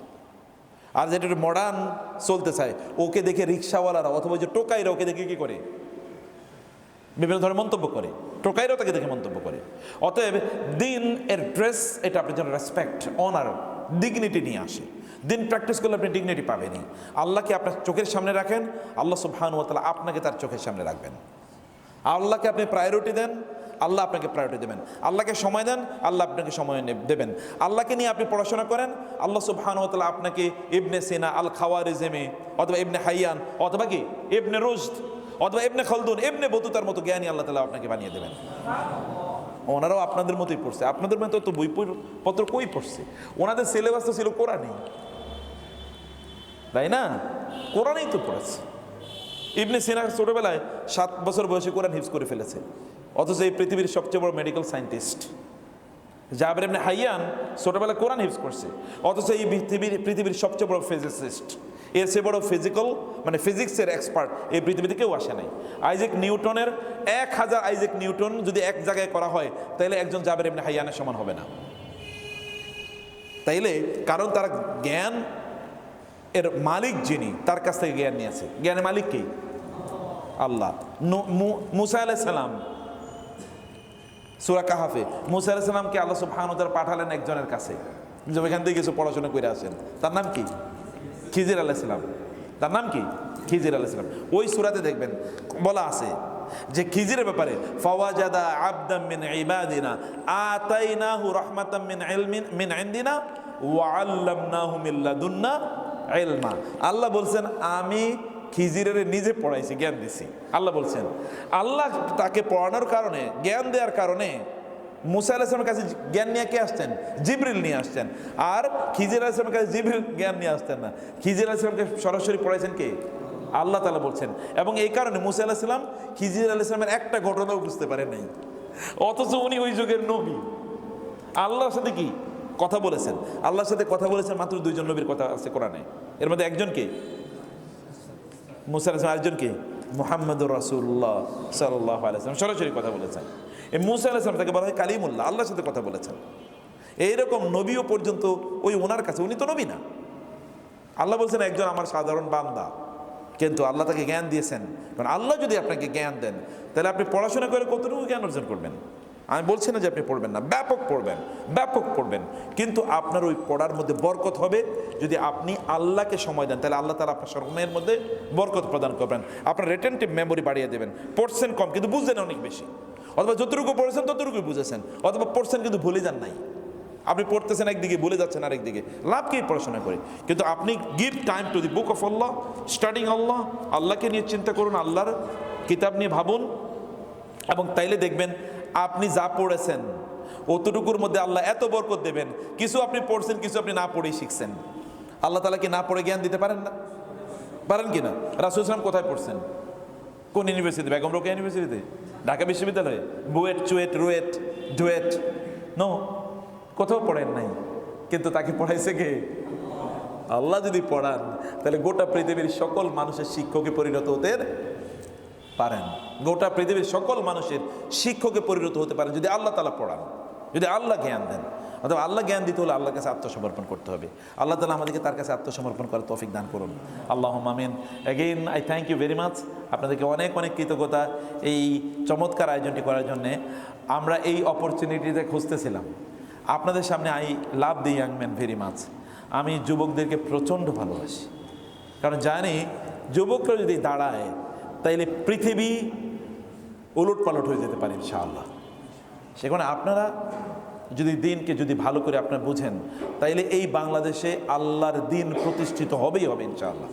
আর যেটা একটু মডার্ন চলতে চায় ওকে দেখে রিক্সাওয়ালারা অথবা যে টোকাইরা ওকে দেখে কি করে, বিভিন্ন ধরনের মন্তব্য করে, টোকাইরাও তাকে দেখে মন্তব্য করে। অতএব দিন এর ড্রেস এটা আপনার জন্য রেসপেক্ট, অনার, ডিগনিটি নিয়ে আসে। দিন প্র্যাকটিস করলে আপনি ডিগনিটি পাবেনই। আল্লাহকে আপনার চোখের সামনে রাখেন, আল্লাহ সুবহানাহু ওয়া তাআলা আপনাকে তার চোখের সামনে রাখবেন। আল্লাহকে আপনি প্রায়োরিটি দেন, আল্লাহ আপনাকে প্রায়োরিটি দেবেন। আল্লাহকে সময় দেন, আল্লাহ আপনাকে সময় দেবেন। আল্লাহকে নিয়ে আপনি পড়াশোনা করেন, আল্লাহ সুবহানাহু ওয়া তাআলা আপনাকে ইবনে সিনা আল খাওয়ারিজমি অথবা ইবনে হাইয়ান অথবা কি ইবনে রুশদ অথবা ইবনে খালদুন, ইবনে বতুতার মতো জ্ঞানী আল্লাহ তাআলা আপনাকে বানিয়ে দেবেন। ওনারাও আপনাদের মতোই পড়ছে, আপনাদের মতো তো বইপত্র কই পড়ছে? ওনাদের সিলেবাস তো ছিল কোরআনই, তাই না? কোরআনেই তো পড়েছে। ইবনে সিনা ছোটবেলায় 7 বছর বয়সে কোরআন হিফজ করে ফেলেছে, অথচ এই পৃথিবীর সবচেয়ে বড় মেডিকেল সায়েন্টিস্ট। জাবের ইবনে হাইয়ান ছোটবেলায় কোরআন হিফজ করছে, অথচ এই পৃথিবীর সবচেয়ে বড় ফিজিসিস্ট। এর চেয়ে বড় ফিজিক্সের এক্সপার্ট এই পৃথিবীতে কেউ আসে নাই। আইজাক নিউটনের 1000 আইজাক নিউটন যদি এক জায়গায় করা হয় তাহলে একজন জাবের ইবনে হাইয়ানের সমান হবে না। তাইলে কারণ তারা জ্ঞান এর মালিক যিনি তার কাছ থেকে জ্ঞান নিয়েছে। জ্ঞানের মালিক কি? আল্লাহ। মুসা আলাইহিস সালাম সূরা কাহাফে মুসা আলাইহিস সালামকে আল্লাহ সুবহানাহু ওয়া তাআলা পাঠালেন একজনের কাছে, যে ওইখান থেকে কিছু পড়াশোনা করে আসেন। তার নাম কি? খিজির আলাইহিস সালাম। তার নাম কি? খিজির আলাইহিস সালাম। ওই সূরাতে দেখবেন বলা আছে যে খিজিরের ব্যাপারে, ফাওয়াজাদা আবদাম মিন ইবাদিনা আতাইনাহু রাহমাতাম মিন ইনদিনা ওয়া আল্লামনাহু মিন লাদুন্না ইলমা। আল্লাহ বলছেন আমি খিজিরের নিজে পড়াইছি, জ্ঞান দিছি। আল্লাহ বলছেন আল্লাহ তাকে পড়ানোর কারণে, জ্ঞান দেওয়ার কারণে মুসা আলাইহিস সালামের কাছে জ্ঞান নিয়ে কে আসতেন? জিবরিল নিয়ে আসতেন। আর খিজির আলাইহিস সালামের কাছে জিবরিল জ্ঞান নিয়ে আসতেন না, খিজির আলাইহিস সালামকে সরাসরি পড়াইছেন কে? আল্লাহ তাআলা বলছেন। এবং এই কারণে মুসা আলাইহিস সালাম খিজির আলাইহিস সালামের একটা ঘটনাও বুঝতে পারেন নাই, অথচ উনি ওই যুগের নবী। আল্লাহর সাথে কি কথা বলেছেন? আল্লাহর সাথে কথা বলেছেন মাত্র 2 জন নবীর কথা আছে কোরআনে। এর মধ্যে একজনকে মুসা আলাইহিস সালাম, আরেকজনকে মুহাম্মদুর রাসূলুল্লাহ সাল্লাল্লাহু আলাইহি ওয়াসাল্লাম সরাসরি কথা বলেছেন। এই মুসা আলাইহিস সালাম তাকে বলা হয় কালিমুল্লাহ, আল্লাহর সাথে কথা বলেছেন। এইরকম নবীও পর্যন্ত ওই ওনার কাছে, উনি তো নবী না। আল্লাহ বলছেন একজন আমার সাধারণ বান্দা, কিন্তু আল্লাহ তাকে জ্ঞান দিয়েছেন। কারণ আল্লাহ যদি আপনাকে জ্ঞান দেন তাহলে আপনি পড়াশোনা করে কতটুকু জ্ঞান অর্জন করবেন? আমি বলছি না যে আপনি পড়বেন না, ব্যাপক পড়বেন, কিন্তু আপনার ওই পড়ার মধ্যে বরকত হবে যদি আপনি আল্লাহকে সময় দেন। তাহলে আল্লাহ তাআলা আপনার সময়ের মধ্যে বরকত প্রদান করবেন, আপনার রিটেনটিভ মেমোরি বাড়িয়ে দেবেন। পড়ছেন কম কিন্তু বুঝছেন অনেক বেশি, অথবা যতটুকু পড়েছেন ততটুকুই বুঝেছেন, অথবা পড়ছেন কিন্তু ভুলে যান নাই। আপনি পড়তেছেন একদিকে, ভুলে যাচ্ছেন আরেকদিকে, লাভ কি পড়াশোনা করে? কিন্তু আপনি give time to the book of Allah, studying Allah, আল্লাহকে নিয়ে চিন্তা করুন, আল্লাহর কিতাব নিয়ে ভাবুন, এবং তাইলে দেখবেন আপনি যা পড়েছেন অতটুকুর মধ্যে আল্লাহ এত বরকত দেবেন। কিছু আপনি পড়ছেন, কিছু আপনি না পড়েই শিখছেন। আল্লাহ তাআলা কি না পড়ে জ্ঞান দিতে পারেন না? পারেন কি না? রাসূল সাল্লাল্লাহু আলাইহি ওয়াসাল্লাম কোথায় পড়ছেন? কোন ইউনিভার্সিটি? বেগম রোকেয়া ইউনিভার্সিটিতে? ঢাকা বিশ্ববিদ্যালয়ে? বুয়েট, চুয়েট, রুয়েট, ডুয়েট? নো, কোথাও পড়েন নাই, কিন্তু তাকে পড়াইছে কে? আল্লাহ। যদি পড়ান তাহলে গোটা পৃথিবীর সকল মানুষের শিক্ষকে পরিণত হতে পারেন, গোটা পৃথিবীর সকল মানুষের শিক্ষকে পরিণত হতে পারেন যদি আল্লাহ তাআলা পড়ান, যদি আল্লাহ জ্ঞান দেন। অথবা আল্লাহ জ্ঞান দিতে হলে আল্লাহর কাছে আত্মসমর্পণ করতে হবে। আল্লাহ তাআলা আমাদেরকে তার কাছে আত্মসমর্পণ করার তৌফিক দান করুন। আল্লাহুম্মা আমিন। Again I thank you very much. আপনাদেরকে অনেক অনেক কৃতজ্ঞতা এই চমৎকার আয়োজনটি করার জন্যে। আমরা এই অপরচুনিটিতে খুঁজতেছিলাম। আপনাদের সামনে I love the young man very much. আমি যুবকদেরকে প্রচণ্ড ভালোবাসি, কারণ জানি যুবকরা যদি দাঁড়ায় তাইলে পৃথিবী উলটপালট হয়ে যেতে পারে ইনশাআল্লাহ। সেখানে আপনারা যদি দিনকে যদি ভালো করে আপনারা বুঝেন তাইলে এই বাংলাদেশে আল্লাহর দিন প্রতিষ্ঠিত হবেই হবে ইনশাআল্লাহ।